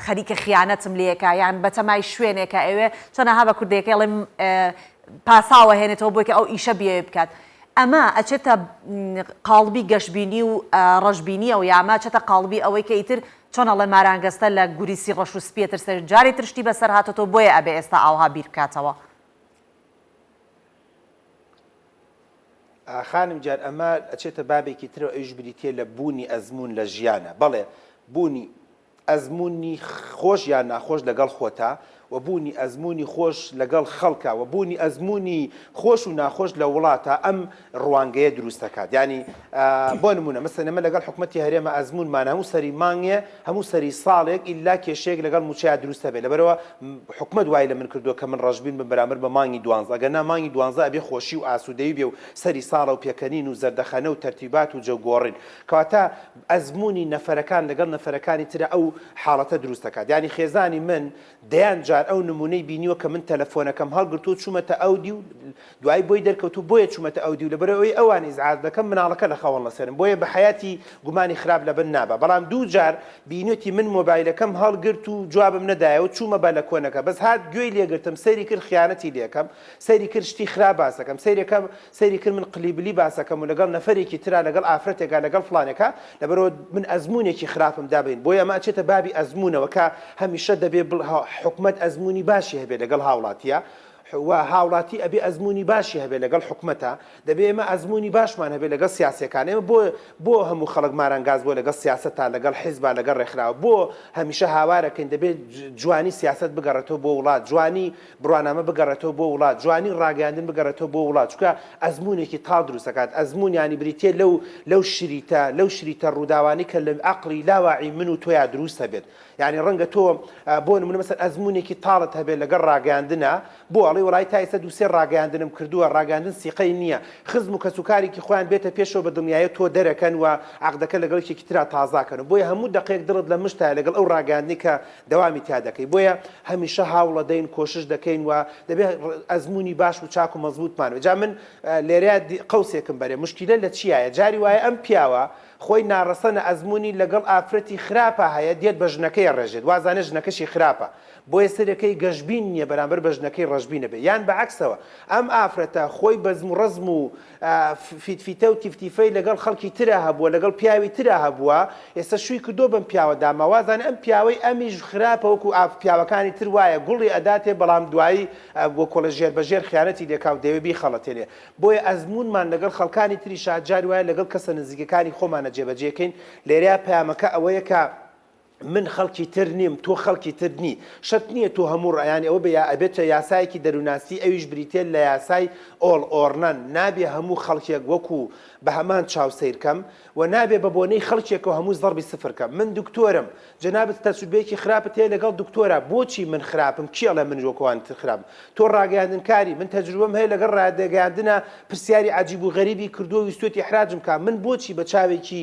خەریکە خیانەتم لێکە یان بەتەمای شوێنێکە ئەوێ چۆنەها بە کوردێکە ئەڵێم پاساوە هێنێتەوە بۆی کە ئەو ئیشە بێ بکات ئەمە ئەچێتە قاڵبی گەشتبینی و ڕەشبینی ئەو یامە چێتە قاڵبی ئەوەی کە ئیتر چۆن ئەڵێ مارانگەستە لە گوریسی ڕەش و سپێتر سەر جاری ترشتی بەسەر هاتەوە بۆیە ئەبێ ئێستا ئاوها بیر بکاتەوە خانم جار ئەمە ئەچێتە بابێکی ترەوە ئەوش بریتێ لە بوونی ئەزمون لە ژیانە بەڵێ بوونی ئەزمونی خۆش یان ناخۆش لەگەڵ خۆتا و بوونی ئەزمونی خۆش لەگەڵ خەڵکە و بوونی ئەزمونی خۆش و ناخۆش لە وڵاتە ئەم ڕوانگەیە دروست دەکات ینی بۆ نمونە مەسەن ئەمە لەگەڵ حکومەتی هەرێمە ئەزمونمان هەموو سەری مانگێ هەموو سەری ساڵێک ئیلا کێشەیەک لەگەڵ موچەیە دروستە بێت لەبەرەوە حکومەت وای لە من کردووە کە من ڕەشبین بم بەرامبەر بە مانگی 12 ئەگەر نا مانگی 12 ئەبێ خۆشی و ئاسوودەیی بێ و سەری ساڵە و پێکەنین و زەردەخەنە و تەرتیبات و جەوگۆڕین کەواتە ئەزمونی نەفەرەکان لەگەڵ نەفەرەکانی ترە ئەو حاڵەتە دروست دەکات ینی خێزانی من دەیان جار ئەو نمونەی بینیوە کە من تەلەفۆنەکەم هەڵگرتووە چوومەتە ئەودی و دوای بۆی دەرکەوتو بۆیە چوومەتە ئەودی و لەبەرەوەی ئەوان ئیزعاج دەکەم مناڵەکە لە خەوڵ لەسەرم بۆیە بە حیاتی گومانی خراپ لە بن نابە بەڵام دوو جار بینوێتی من مۆبایلەکەم هەڵگرت و جوابم نەدایەوە چوومە بەلەکۆنەکە بەس هات گوێی لێگرتم سەیری کرد خیانەتی لێکەم سەیری کرد شتی خراپ باسەکەم سەیری کرد من قلیبلی باسەکەم و لەگەڵ نەفەرێکی ترا لەگەڵ ئافرەتێکا لەگەڵ فلانێکە لەبەرەوە من ئەزمونێکی خراپم دابین بۆیە ئەمە ئەچێتە بابی ئەزمونەوە کە هەمیشە دەبێ حکومەت ئەزمونی باشی هەبێت لەگەڵ هاوڵاتیە هاوڵاتی ئەبێ ئەزمموی باشی هەبێ لەگەڵ حکوومەتە دەبێ ئێمە ئەزمموی باشمان هەبێ لەگەڵ سیاسەکان ئێمە بۆ هەموو خەڵک مارانگاز بۆ لەگەڵ سیاسەتا لەگەڵ حیزبا لەگەڵ ڕێکخراوە بۆ هەمیشە هاوارەکەین دەبێت جوانی سیاست بگەڕێتەوە بۆ وڵات جوانی بڕوانامە بگەڕێتەوە بۆ وڵات جوانی ڕاگەاندن بگەڕێتەوە بۆ وڵات چکە ئەزمموونێکی تا دروستەکات ئەزمموونیانی بریتێ لەو شریتە ڕووداوانی کە لە عقلی لاواعی من و تۆیا دروستە بێت یعنی ڕەنگە تۆ بۆ نمونە مەسەن ئەزمموونێکی تاڵت هەبێت لەگەڵ ڕاگەاندنە بۆ ئەڵێ وڵای تا ئێستا دووسێ ڕاگەاندنم کردووە ڕاگەاندن سیقەی نییە خزم و کەسوکارێکی خۆیان بێتە پێشەوە بە دڵنیایە تۆ دەرەکەن و عقدەکە لەگەڵێکی ترا تازاکەن بۆیە هەموو دقێک دڵت لە مشتە لەگەڵ ئەو ڕاگەاندنی کە دەوامی تا دەکەی بۆیە هەمیشە هاوڵە دەین کۆشش دەکەین و دەبێت ئەزمموی باش و چاک و مەزبوطمان جا من لێرە قەوسێکم بەرێ مشکلە لە چیایە جاری وایە ئەم پیاوە خۆی ناڕەسەنە ئەزمموی لەگەڵ ئافرەتی خراپە هەیە دێت بە ژنەکەی ڕێژێت وازانە ژنەکەشی خراپە بۆیە سەرەکەی گەشببین نییە بەرامبەر بە ژنەکەی ڕژبینە بێ یان بەعکسەوە ئەم ئافرەتە خۆی بەزم و ڕزم و فیتفیتە و تیفتیفەی لەگەڵ خەڵکی ترا هەبووە لەگەڵ پیاوی ترا هەبووە ئێستا شووی کردۆ بم پیاوە داماوازانە ئەم پیاوەی ئەمیش خراپە وەکو پیاوەکانی تر وایە گوڵی ئەداتێ بەڵام دوایی بۆ کۆلە ژێر بەژێر خیانەتی دێکاو دەوێبی خەڵەتێنێ بۆیە ئەزمموونمان لەگەڵ خەڵکانی تری شاجاری وایە لەگەڵ کەسە نزیکەکانی خۆمانە جێبەجێکەین لێریا پەیامەکە ئەوەیە کە من خەڵکی تر نیم تۆ خەڵکی تر نی شت نییە تۆ هەموو ڕایانی ئەوە ئەبێتە یاسایەکی دەروناسی ئەویش بریتێن لە یاسای ئۆڵ ئۆڕنەن نابێ هەموو خەڵکێک وەکو بە هەمان چاوسەیرکەم و نابێ بە بۆنەی خەڵکێک و هەموو زەڕبی سفرکەم من دکتۆرم جەنابەت تەجروبەیەکی خراپت هەیە لەگەڵ دکتۆرە بۆچی من خراپم کێڵە من وەکوان خراپم تۆ ڕاگەاندنکاری من تەجروبەم هەیە لەگەڵ ڕاگەاندنە پرسیاری عجیب و غەریبی کردو و ویستوێتی حراجم کا من بۆچی بە چاوێکی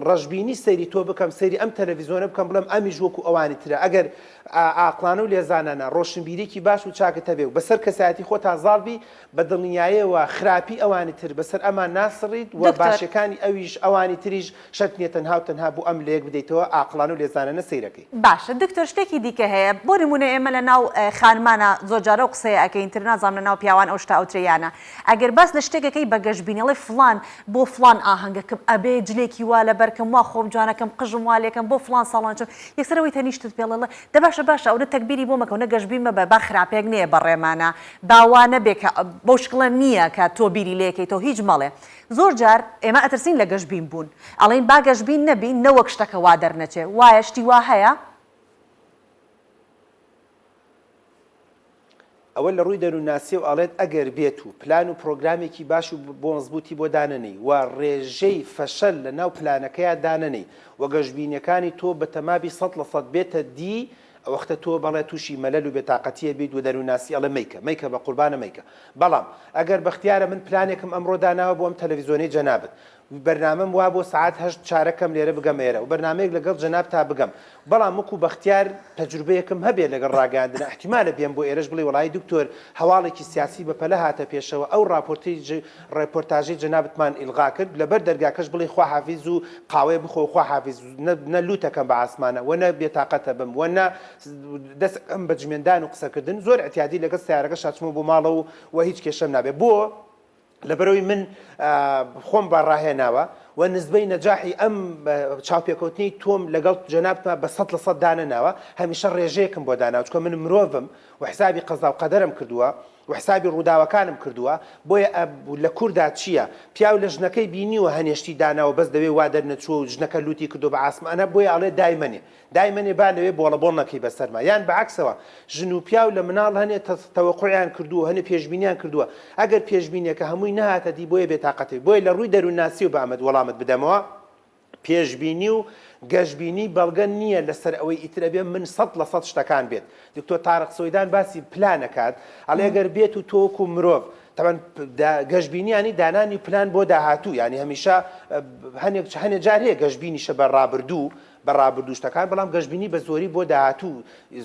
ڕژبینی سەیری تۆ بکەم سەیری ئەم تەلەڤیزۆنە بکەم بڵێم ئەمیش وەکو ئەوانی ترە ئەگەر ئاقلانە و لێزانانە ڕۆشنبیرێکی باش و چاکت هەبێ و بەسەر کەسایەتی خۆ تازاڵبی بە دڵنیایەوە خراپی ئەوانی تر بەسەر ئەمان ناسڕیت و باشەکانی ئەویش ئەوانی تریش شت نیە تەنها و تەنها بوو ئەم لەیەک بدەیتەوە ئاقلانە و لێزانانە سەیرەکەی باشە دکتۆر شتێکی دیکە هەیە بۆ نمونە ئێمە لە ناو خانمانە زۆرجارە و قسەیە ئەەکەین تر نازانم لە ناو پیاوان ئەو شتا ئەوتریانە ئەگەر باس لە شتێکەکەی بە گەشتبینەڵی فلان بۆ فلان ئاهەنگەکەم ئەبێ جلێکی وا لە بەرکەم وا خۆم جوانەکەم قژم والێکم بۆ فلان ساڵانچم یەکسەرەوەی تەنیشتت پێڵەڵە دە باشە ئەوە تەکبیری بۆ مەکەونە گەشتبین مەبە با خراپێک نییە بەڕێمانە باوانە بێ کە بۆ شکڵە نییە کە تۆ بیری لێکەیتەوە هیچ مەڵێ زۆر جار ئێمە ئەترسین لە گەشتبین بوون ئەڵێن با گەشتبین نەبین نەوەک شتەکە وا دەرنەچێ وایە شتی وا هەیە ئەوە لە ڕووی دەروناسی و ئەڵێت ئەگەر بێت و پلان و پرۆگرامێکی باش و بۆ مزبوطی بۆ دانەنەی و ڕێژەی فەشەل لە ناو پلانەکەیان دانەنەی و گەشتبینیەکانی تۆ بە تەمابی 100% بێتە دی ئەوەختە تۆ بەڵێ تووشی مەلەل و بێتاقەتیە بیت و دەروناسی ئەڵە مەیکە بە قوربانە مەیکە بەڵام ئەگەر بەختیارە من پلانێکم ئەمڕۆ داناوە بۆ ئەم تەلەڤیزۆنەی جەنابەت بەرنامەم وا بۆ سعات 8 چارەکەم لێرە بگەم ئێرە و بەرنامەیەک لەگەڵ جەناب تا بگەم بەڵام وەکو بەختیار تەجروبەیەکم هەبێت لەگەڵ ڕاگەاندنە احتیمالە بێم بۆ ئێرەش بڵێ وڵای دکتۆر هەواڵێکی سیاسی بەپەلە هاتە پێشەوە ئەو ڕاپۆرتاژی جەنابەتمان ئیلغا کرد لەبەر دەرگاکەش بڵێ خواحافیز و قاوەیە بخۆ خواحافیز نە لوتەکەم بە ئاسمانە و نە بێتاقەتە بم و نە دەستم بە جمێندان و قسەکردن زۆر احتیاطی لەگەڵ سیارەکە شاچمە بۆ ماڵە و هیچ کێشەم نابێت بۆ لەبەرەوەی من خۆم بەڕاهێناوە و نسبەی نەجاحی ئەم چاوپێکەوتنی تۆم لەگەڵ جەنابتمە بە 100% دانەناوە هەمیشە ڕێژەیەکم بۆ داناوە چکە من مرۆڤم و حسابی قەزا و قەدەرم کردووە و حسابی ڕووداوەکانم کردووە بۆیە لە کووردا چییە پیاو لە ژنەکەی بینیوە هەنێشتی داناوە بەس دەوێ وا دەرنەچوە و ژنەکە لوتی کردو بە ئاسمانە بۆیە ئەڵێ دایمەنێ با لەوێ بۆڵە بۆڵنەکەی بەسەرما یان بەعکسەوە ژن و پیاو لە مناڵ هەنێ تەوەقعیان کردووە هەنێ پێشبینیان کردووە ئەگەر پێشبینیەکە هەمووی نهاتە دی بۆیە بێتاقەتی بۆیە لە ڕووی دەروناسی و بە ئەمەد وەڵامت بدەمەوە پێشبینی و گەشتبینی بەڵگە نییە لەسەر ئەوەی ئیترە بێ من 100% شتەکان بێت دکتۆر تارق سۆیدان باسی پلانەکات ئەڵێ ئەگەر بێت و تۆکو مرۆڤ طبعا گەشتبینیانی دانانی پلان بۆ داهاتوو ینی هەمیشە هەنێ جار هەیە گەشتبینیشە بە ڕابردوو شتەکان بەڵام گەشتبینی بە زۆری بۆ داهاتوو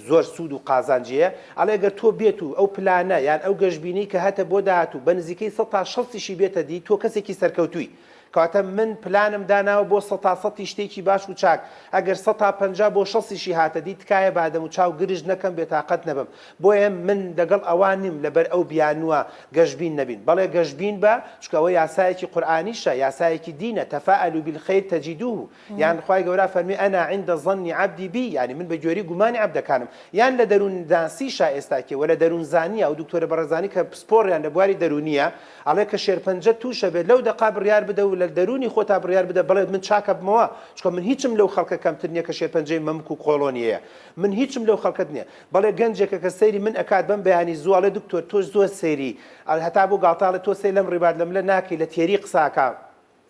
زۆر سوود و قازانجیە ئەڵێ ئەگەر تۆ بێت و ئەو پلانە یان ئەو گەشتبینی کە هاتە بۆ داهاتوو بە نزیکەی 100 تا 60 بێتە دی تۆ کەسێکی سەرکەوتووی کەواتە من پلانم داناوە بۆ 100 شتێکی باش و چاک ئەگەر 150 بۆ 6 هاتە دی تکایە بادەم و چاو گرژ نەکەم بێتاقەت نەبم بۆیە من لەگەڵ ئەوان نیم لەبەر ئەو بیانوە گەشتبین نەبین بەڵێ گەشتبین بە چکەوە یاسایەکی قورئانیشە یاسایەکی دینە تەفاعلوا بالخير تجدوه یان خوای گەورە فەرمی ئەنا عند ظن عبدي بي یعنی من بە گوێری گومانی عەبدەکانم یان لە دەروون دانسیشە ئێستاکێ وە لە دەروون زانیە ئەو دکتۆرە بەڕێزانی کە سپۆڕیان لە بواری دەرونیە ئەڵێ کە شێرپەنجە تووشە بێت لەو دەقا بڕیار بدە و لە دەرونی خۆتا بڕیار بدە بڵێ من چاکە بمەوە چکە من هیچم لەو خەڵکە کەمتر نییە کە شێرپەنجەی مەمک و کۆڵۆنیەیە من هیچم لەو خەڵکت نییە بەڵێ گەنجێکە کە سەیری من ئەکات بەم بەیانی زوڵێ دکتۆر تۆش زۆر سەیری هەتا بۆ گاڵتاڵە تۆ سەی لەم ڕێبات لەم لە ناکەی لە تێری قساکە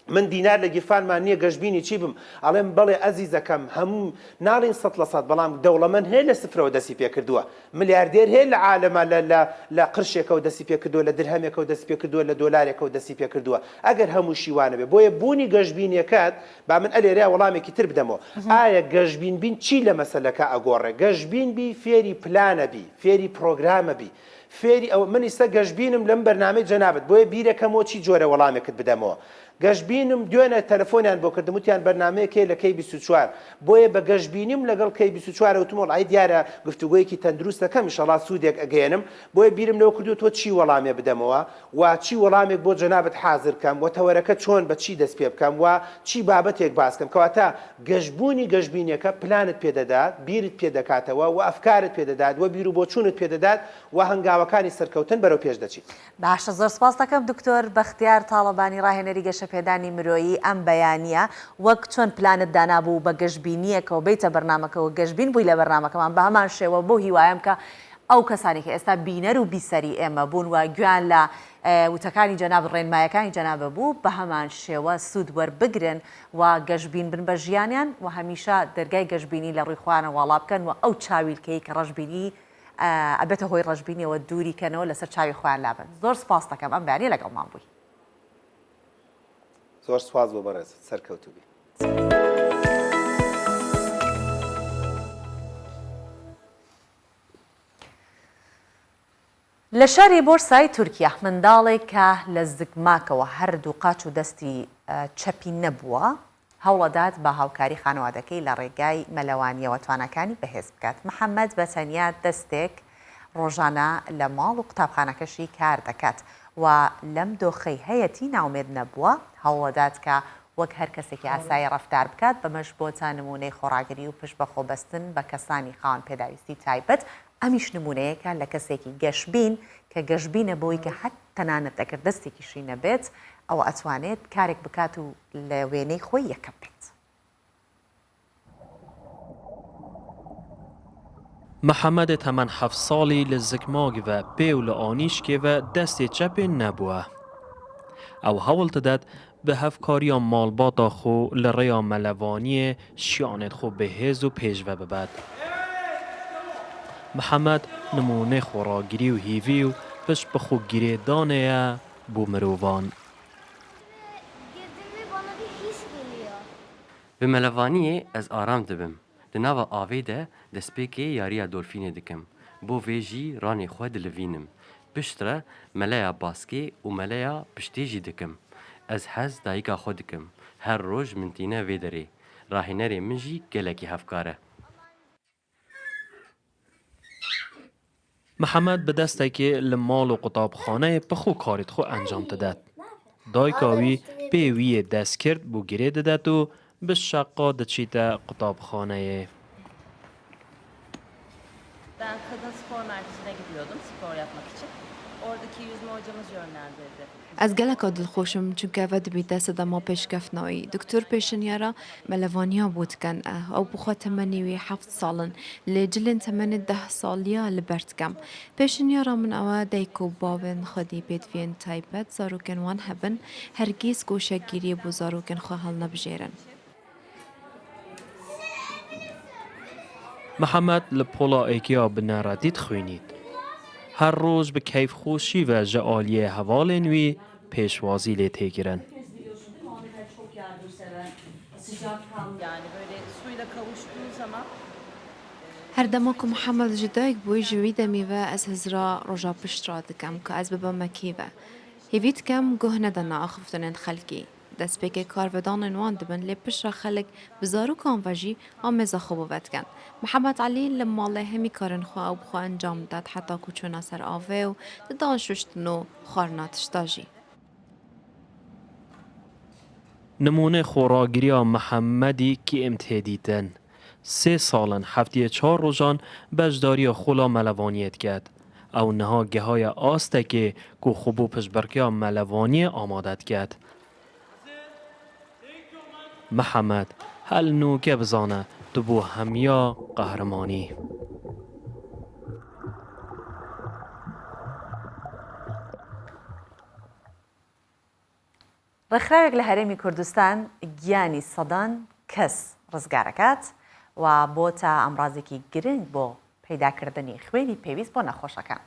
من دینار لە گیرفانمان نییە گەشتبینی چی بم ئەڵێم بەڵێ ئەزیزەکەم هەموو ناڵین 100% بەڵام دەوڵەمەند هەیە لە سفرەوە دەستی پێ کردووە ملیاردێر هەیە لە عالەمە لە قرشێکەوە دەستی پێ کردووە لە درهەمێکەوە دەستی پێ کردووە لە دۆلارێکەوە دەستی پێ کردووە ئەگەر هەموو شیوانە بێ بۆیە بوونی گەشتبینیەکەت با من ئەلێریا وەڵامێکی تر بدەمەوە ئایا گەشتبین بین چی لە مەسەلەکە ئەگۆڕێ گەشتبین بی فێری پلانە بی فێری پرۆگرامە بی فێری ئەو من ئێستا گەشتبینم لەم بەرنامەی جەنابەت بۆیە بیرەکەمەوە چی جۆرە وەڵامێکت بدەمەوە گەشتبینم دوێنە تەلەفۆنیان بۆ کردم وتیان بەرنامەیەکێ لە کەی 24 بۆیە بە گەشتبینیم لەگەڵ کەی 24 وتمەوە ئای دیارە گفتوگۆیەکی تەندروست دەکەم ئینشەڵا سوودێک ئەگەێنم بۆیە بیرم لەوە کردو تۆ چی وەڵامێ بدەمەوە و چی وەڵامێک بۆ جەنابەت حازر بکەم و تەوەرەکە چۆن بە چی دەست پێ بکەم و چی بابەتێک باس بکەم کەواتە گەشتبوونی گەشتبینیەکە پلانت پێدەدات بیرت پێدەکاتەوە و ئەفکارت پێدەدات و بیر و بۆچوونت پێدەدات و هەنگاوەکانی سەرکەوتن بەرەو پێش دەچیت باشە زۆر سپاس دەکەم دکتۆر بەختیار تاڵەبانی ڕاهێنەری گەشەپێدانی مرۆیی ئەم بەیانیە وەک چۆن پلانت دانابوو بە گەشتبینیەکەوە بێتە بەرنامەکەەوە گەشتبین بووی لە بەرنامەکەمان بە هەمان شێوە بۆ هیوایم کە ئەو کەسانی کە ئێستا بینەر و بیسەری ئێمە بوون و گویان لە وتەکانی جەناب ڕێنمایەکانی جەنابە بوو بە هەمان شێوە سوود وەربگرن و گەشتبین بن بە ژیانیان و هەمیشە دەرگای گەشتبینی لە ڕوویخوانە واڵا بکەن و ئەو چاویلکەی کە ڕەشبینی ئەبێتە هۆی ڕەشبینیەوە دووریکەنەوە لەسەر چاوی خۆیان لابن زۆر سپاس دەکەم ئەم بەیانی لەگەڵمان بووی زۆر سواز بۆ بەڕێز سەرکەوتوبی لە شاری بۆرسای تورکیا منداڵێک کە لە زگماکەوە هەردوو قاچ و دەستی چەپی نەبووە هەوڵەدات بە هاوکاری خانەوادەکەی لە ڕێگای مەلەوانیەوە توانەکانی بەهێز بکات محەممەد بەتەنیا دەستێک ڕۆژانە لە ماڵ و قوتابخانەکەشی کار دەکات و لەم دۆخەی هەیەتی ناومێد نەبووە هەوڵەدات کە وەک هەر کەسێکی ئاسایی ڕەفتار بکات بەمەش بۆ تا نمونەی خۆڕاگری و پشت بە خۆبەستن بە کەسانی خاوەن پێداویستی تایبەت ئەمیش نمونەیەکە لە کەسێکی گەشتبین کە گەشتبینە بۆی کە حەت تەنانەت ئەگەر دەستێکیشی نەبێت ئەوە ئەتوانێت کارێک بکات و لە وێنەی خۆی یەکەم بێت. محەممەد تەمەەن 7 ساڵی لە زگماگڤە پێ و لە ئانیشکێڤە دەستێ چەپێن نەبووە. ئەو هەوڵ دەدات بە هەفکاریان ماڵباتا خۆ لە ڕێیا مەلەوانیە شیانێت خۆ بەهێز و پێشڤە ببات. محەممەد نمونەی خۆڕاگیری و هیڤی و پشت بە خۆگیرێدانەیە بۆ مرۆڤان. Bi melevaniyê ez aram dibim. Di nava avê de destpêkê yariya dolfînê dikim. Bo vê jî ranê xwe dilivînim. Pişt re meleya baskê û meleya piştê jî dikim. Ez hez dayîka xwe dikim. Her roj min tîne vê derê. Rahînerê min jî gelekî hevkar e. محەممەد بە دەستێکی لە ماڵ و قوتابخانەیە بەخۆ کارێت خۆ ئەنجام دەدات. دایکاوی پێویە دەست کرد بۆ گرێ دەدات و بە شەقا دەچیتە قوتابخانەیە. Ben kadın spor merkezine gidiyordum spor yapmak için. Oradaki yüzme hocamız yönlendirdi. Ez geleka dilxۆşim çونکە ve dibîte sedema pêşkefnayî. Doktor pêşinyara melevaniya bû dikin ew bixwe temenê wê 7 salin lê cilên temenê 10 saliya li ber dikem. Pêşinyara min ew dayîk û bavên xwedî pêdiviyên taybet zarokên wan hebin hergîz goşegiriyê bû zarokên xwe helnebijêrin. محەممەد لە پۆڵائێکیا بنەڕەتی دخوێنیت. هەر ڕۆژ بە کەیفخۆشی و ژە ئالیە هەواڵێن وی پێشوازی لێ تێگرن. Yani böyle suyla kavuştuğu zaman هەردەما ku Mihemed ji dayîk bûyî ji wî demê ve ez hizra roja pişt ra dikim ku ez bibim mekîve. Hêvî dikim guh nede neaxiftinên xelkî. دەستپێکی کارڤدانên wan dibin lê pişra xelek bi zarokan ve jî a mêza xwe bivedkin. Mihemed Elî li malê hemî karên xwe ew bixwe encam dad heta ku çûna ser avê û di danişuştin û xwarina tişta jî. نمونه خوراگیریا محمدی که امتهدیدن 3 سالن هفته 4 روزان بجداری خولا ملوانیت کرد او نها گهای آسته که کو خوبو پشبرکیا ملوانی آمادت کرد محمد هل نو که بزانه تو بو همیا قهرمانی ڕێکخراوێک لە هەرێمی کوردستان گیانی سەدان کەس ڕزگارەکات و بۆ تا ئەمڕازێکی گرنگ بۆ پەیداکردنی خوێنی پێویست بۆ نەخۆشەکان.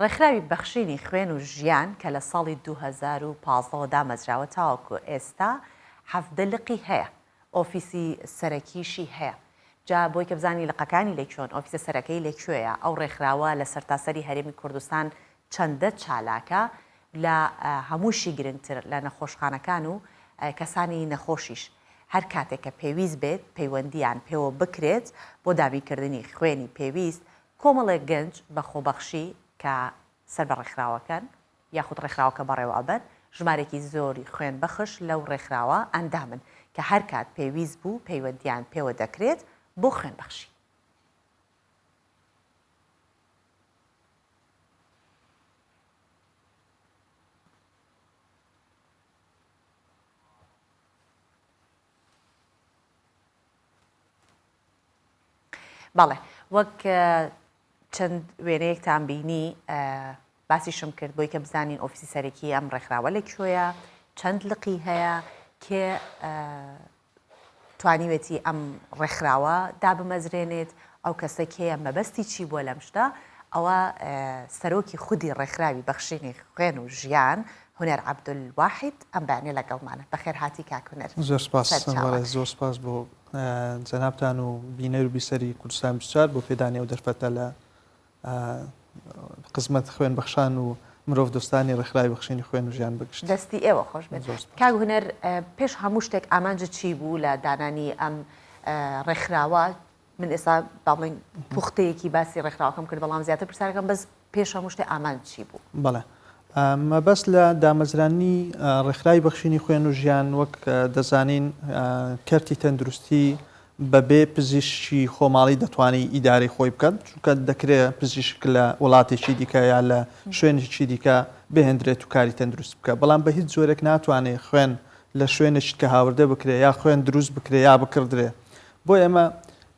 ڕێکخراوی بەخشینی خوێن و ژیان کە لە ساڵی 2015 دامەزراوە تاوەکو ئێستا 17 لقی هەیە، ئۆفیسی سەرەکیشی هەیە. جا بۆی کە بزانی لقەکانی لەکوێن، ئۆفیسە سەرەکەی لەکوێیە، ئەو ڕێکخراوە لە سەرتاسەری هەرێمی کوردستان چەندە چالاکە لە هەمووشی گرنگتر لە نەخۆشخانەکان و کەسانی نەخۆشیش. هەر کاتێک کە پێویست بێت پەیوەندیان پێوە بکرێت بۆ دابینکردنی خوێنی پێویست، کۆمەڵێک گەنج بە خۆبەخشی کە سەر بە ڕێکخراوەکەن یاخود ڕێکخراوەکە بەڕێوەبەر ژمارێکی زۆری خوێن بەخش لەو ڕێکخراوە ئەندامن کە هەر کات پێویست بوو پەیوەندیان پێوە دەکرێت بۆ خوێن بەخشی. بەڵێ وەک چەند وێنەیەکتان بینی باسیشم کرد بۆی کە بزانین ئۆفیسی سەرەکی ئەم ڕێکخراوە لەکوێیە، چەند لقی هەیە کێ توانیوێتی ئەم ڕێکخراوە دابمەزرێنێت، ئەو کەسە کێیە مەبەستی چی بووە لەم شتە. ئەوە سەرۆکی خودی ڕێکخراوی بەخشینی خوێن و ژیان هونەر عەبدولواحید ئەم بەیانیە لەگەڵمانە. بەخێر هاتی کاک هونەر. زۆر سپاس بۆ جەنابتان و بینەر و بیسەری کوردستان 24 بۆ پێدانی ئەو دەرفەتە لە قزمەت خوێن بەخشان و مرۆڤ دۆستانی ڕێکخراوی بەخشینی خوێن و ژیان بگشت. دەستی ئێوە خۆش بێت. کاک هونەر پێش هەموو شتێک ئامانجە چی بوو لە دانانی ئەم ڕێکخراوە؟ من ئێستا باڵێن پوختەیەکی باسی ڕێکخراوەکەم کرد بەڵام زیاتر پرسیارەکەم بەس پێش هەموو شتێک ئامانج چی بوو؟ بەڵێ مەبەست لە دامەزرانی ڕێکخراوی بەخشینی خوێن و ژیان وەک دەزانین کەرتی تەندروستی بەبێ پزیشکی خۆماڵی دەتوانێت ئیدارەی خۆی بکات، چونکە دەکرێت پزیشک لە وڵاتێکی دیکە یا لە شوێنێکی دیکە بهێنرێت و کاری تەندروست بکە، بەڵام بە هیچ جۆرێک ناتوانێت خوێن لە شوێنێکی کە هاوردە بکرێت یا خوێن دروست بکرێت یا بکردرێ. بۆ ئێمە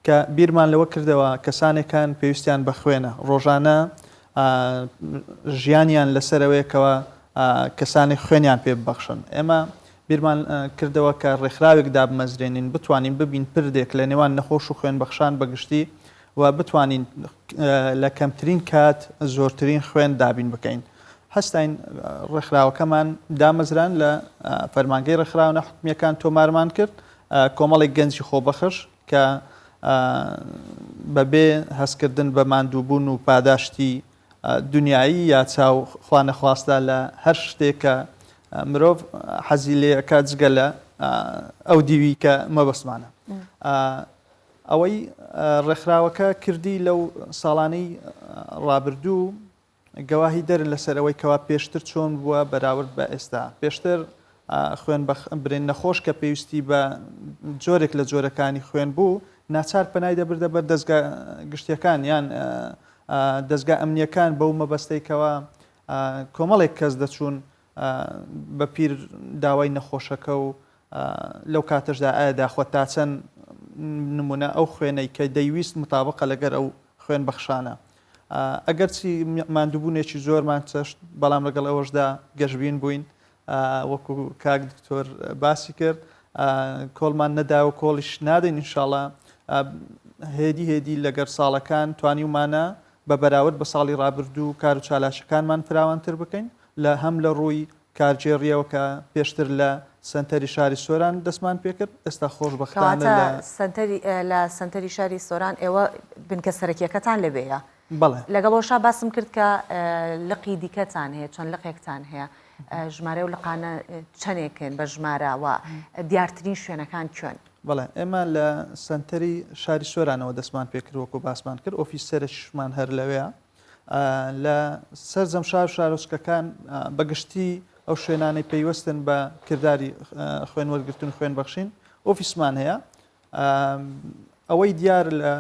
کە بیرمان لەوە کردەوە کەسانێکان پێویستیان بە خوێنە ڕۆژانە ژیانیان لەسەرەوەیەکەوە کەسانی خوێنیان پێ ببەخشن. ئێمە بیرمان کردەوە کە ڕێکخراوێک دابمەزرێنین بتوانین ببین پردێک لە نێوان نەخۆش و خوێن بەخشان بەگشتی و بتوانین لە کەمترین کات زۆرترین خوێن دابین بکەین. هەستین ڕێکخراوەکەمان دامەزران لە فەرمانگەی ڕێکخراونە حکومیەکان تۆمارمان کرد، کۆمەڵێک گەنجی خۆبەخش کە بەبێ هەستکردن بە ماندووبوون و پاداشتی دنیایی یا چاو خوانەخواستا لە هەر شتێکە مرۆڤ حەزی لێەکە جگە لە ئەو دیوی کە مەبەستمانە. ئەوەی ڕێکخراوەکە کردی لەو ساڵانەی ڕابردوو گەواهی دەرن لەسەرەوەی کەوا پێشتر چۆن بووە بەراورد بە ئێستا. پێشتر خوێن برێن نەخۆش کە پێویستی بە جۆرێک لە جۆرەکانی خوێن بوو ناچار پەنای دەبردە بەر دەستگا گشتیەکان یان دەستگا ئەمنیەکان بەو مەبەستەیکەوە کۆمەڵێک کەس دەچوون بە پیر داوای نەخۆشەکە و لەو کاتەشدا ئایا داخوات تا چەند نمونە ئەو خوێنەی کە دەیویست متابقە لەگەر ئەو خوێن بەخشانە. ئەگەرچی ماندووبوونێکی زۆرمان چەشت بەڵام لەگەڵ ئەوەشدا گەشتبین بووین وەکو کاک دکتۆر باسی کرد کۆڵمان نەدا و کۆڵیش نادەین ئینشاڵڵا هێدی لەگەر ساڵەکان توانیمانە بە بەراورد بە ساڵی ڕابردوو کار و چالاشەکانمان فراوانتر بکەین لە هەم لە ڕووی کارجێڕیەوە کە پێشتر لە سنتەری شاری سۆران دەستمان پێکرد ئێستا خۆشبەختانە لە سنتەری شاری سۆران ئێوە بنکە سەرەکیەکەتان لەبێیە. بەڵێ لەگەڵەوەشا باسم کرد کە لقی دیکەتان هەیە، چەند لقێکتان هەیە ژمارە و لقانە چەندێکن بە ژمارەوە دیارترین شوێنەکان کوێن؟ بەڵێ ئێمە لە سنتەری شاری سۆرانەوە دەستمان پێکردوەکو باسمان کرد ئۆفیسەرشمان هەر لەوەیە لە سەرجەم شار شارۆچکەکان بەگشتی ئەو شوێنانەی پەیوەستن بە کردداری خوێن وەرگرتن خوێن بەخشین ئۆفیسمان هەیە ئەوەی دیار لە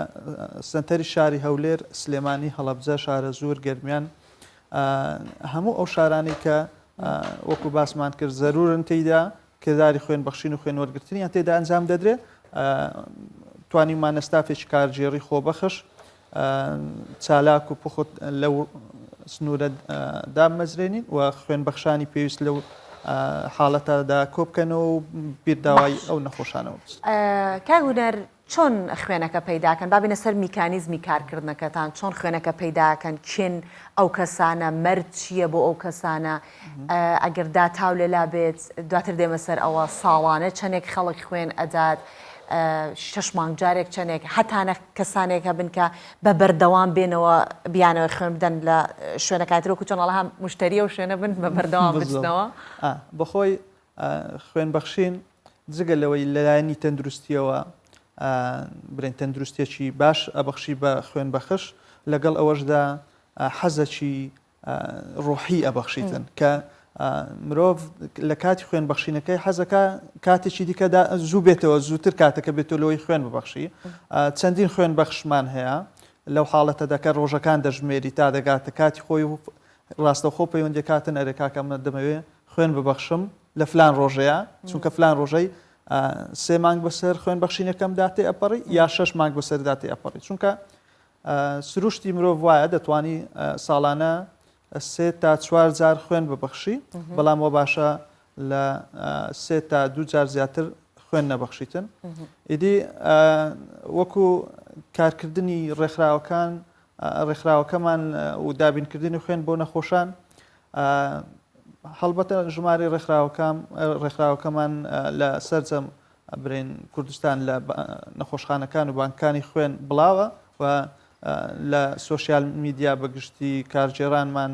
سنتەری شاری هەولێر سلێمانی هەڵەبجە شارە زۆر گەرمیان هەموو ئەو شارانی کە وەکو باسمان کرد زەرورن تێیدا کردداری خوێن بەخشین و خوێن وەرگرتنیان تێدا ئەنجام دەدرێت توانیمان ئەستافێکی کارژێڕی خۆبەخش چالاک و پخۆت لەو سنوورە دامەزرێنین و خوێن بەخشانی پێویست لەو حاڵەتەدا کۆبکەنەوە و بیرداوای ئەو نەخۆشانەوە کاگونەر چۆن خوێنەکە پەیداکەن بابینە سەر میکانیزمی کارکردنەکەتان چۆن خوێنەکە پەیداکەن کێن ئەو کەسانە مەرج چییە بۆ ئەو کەسانە ئەگەر داتاو لێلا بێت دواتر دێمە سەر ئەوە ساڵانە چەندێک خەڵک خوێن ئەدات 6 مانگ جارێک چەندێک هەتانە کەسانێکە بنکە بە بەردەوام بێنەوە بیانەوە خوێن بدەن لە شوێنەکاترۆکو چۆن ئەڵە هەم مشتریە و شوێنە بن بە بەردەوام بچنەوە بەخۆی خوێن بەخشین جگە لەوەی لەلایەنی تەندروستیەوە برێن تەندروستێکی باش ئەبەخشی بە خوێن بەخش لەگەڵ ئەوەشدا حەزەکی ڕۆحی ئەبەخشیتن کە مرۆڤ لە کاتی خوێن بەخشینەکەی حەزەکە کاتێکی دیکەدا زوو بێتەوە زووتر کاتەکە بێتەوە لەوەی خوێن ببەخشی چەندین خوێن بەخشمان هەیە لەو حاڵەتە دەکە ڕۆژەکان دەژمێری تا دەگاتە کاتی خۆی و ڕاستەوخۆ پەیوەندی کاتن ئەرێکاکەمە دەمەوێت خوێن ببەخشم لە فلان ڕۆژەیە چونکە فلان ڕۆژەی 3 مانگ بەسەر خوێن بەخشینەکەم داتێ ئەپەڕی یا 6 مانگ بەسەر داتێ ئەپەڕی چونکە سروشتی مرۆڤ وایە دەتوانی ساڵانە 3 تا 4 جار خوێن ببەخشی بەڵام وە باشە لە 3 تا 2 جار زیاتر خوێن نەبەخشیتن ئیدی وەکو کارکردنی ڕێکخراوەکەمان و دابینکردنی خوێن بۆ نەخۆشان هەڵبەتە ژمارە ڕێکخراوەکەمان لە سەرجەم برین کوردستان لە نەخۆشخانەکان و بانکانی خوێن بڵاوە و لە سۆشیال میدیا بەگشتی کارژێرانمان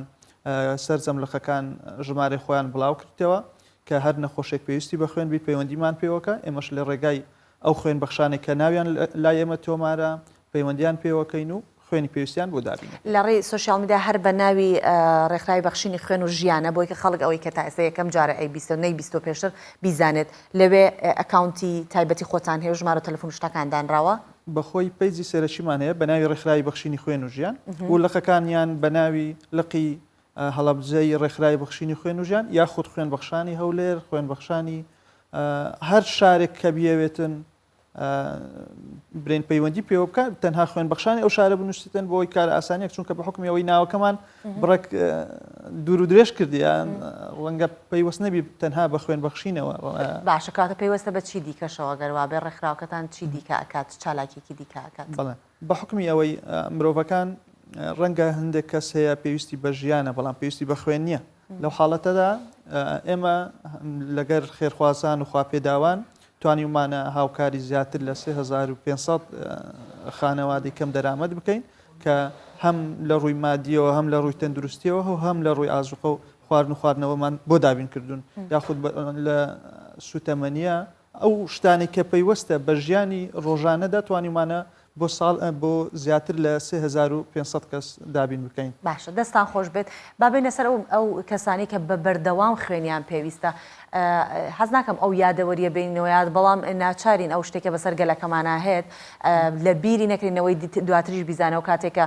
سەرجەم لەخەکان ژمارە خۆیان بڵاو کردەوە کە هەر نەخۆشێک پێویستی بە خوێن بی پەیوەندیمان پێوەکە ئێمەش لە ڕێگای ئەو خوێن بەخشانێک کە ناویان لای ئێمە تۆمارە پەیوەندیان پێوەکەین و خوێنی پێویستیان بۆ دابین لە ڕێی سوۆسیال میدیا هەر بە ناوی ڕێکخراوی بەخشینی خوێن و ژیانە بۆی کە خەڵک ئەوەی کە تا ئێستا یەکەم جارە ئەی بیست و پێشتر بیزانێت لەوێ ئەکاونتی تایبەتی خۆتان هەیە و ژمارە تەلەفۆن شتەکاندانراوە بەخۆی پەیجی سەرەکیمان هەیە بە ناوی ڕێکخراوی بەخشینی خوێن و ژیان و لەخەکانیان بە ناوی لقی هەڵەبجەی ڕێکخراوی بەخشینی خوێن و ژیان یاخود خوێن بەخشانی هەولێر خوێن بەخشانی هەر شارێک کە بیەوێتن برین پەیوەندی پێوە بکە تەنها خوێن بەخشانی ئەو شارە بنووسیتن بۆی کار ئاسانیەک چونکە بە حکمی ئەوەی ناوەکەمان بڕێک دوور و درێژ کردیان ڕەنگە پەیوەست نەبی تەنها بە خوێن بەخشینەوە باشە کاتە پێوەستە بە چی دیکەشەوە گەروا بێ ڕێکخراوەکەتان چی دیکە ئەکات چالاکێکی دیکە ئەکات بەڵێ بە حکمی ئەوەی مرۆڤەکان ڕەنگە هەندێک کەس هەیە پێویستی بە ژیانە بەڵام پێویستی بە خوێن نییە لەو حاڵەتەدا ئێمە لەگەر خێرخوازان و خواپێداوان توانیمانە هاوکاری زیاتر لە 3500 خانەوادی کەم دەرامەت بکەین کە هەم لە ڕووی مادیەوە هەم لە ڕووی تەندروستیەوە و هەم لە ڕووی ئازوقە و خواردن و خواردنەوەمان بۆ دابین کردوون یاخود لە سوتەمەنیە ئەو شتانی کە پەیوەستە بە ژیانی ڕۆژانەدا توانیمانە بۆ ساڵ بۆ زیاتر لە 3500 کەس دابین بکەین باشە دەستان خۆش بێت بابێنە سەر ئەو کەسانی کە بە بەردەوام خوێنیان پێویستە حەز ناکەم ئەو یادەوەریە بینەوەیات بەڵام ناچارین ئەو شتێکە بەسەر گەلەکەمانە هەیە لە بیری نەکرینەوەی دواتریش بیزانەوە کاتێکە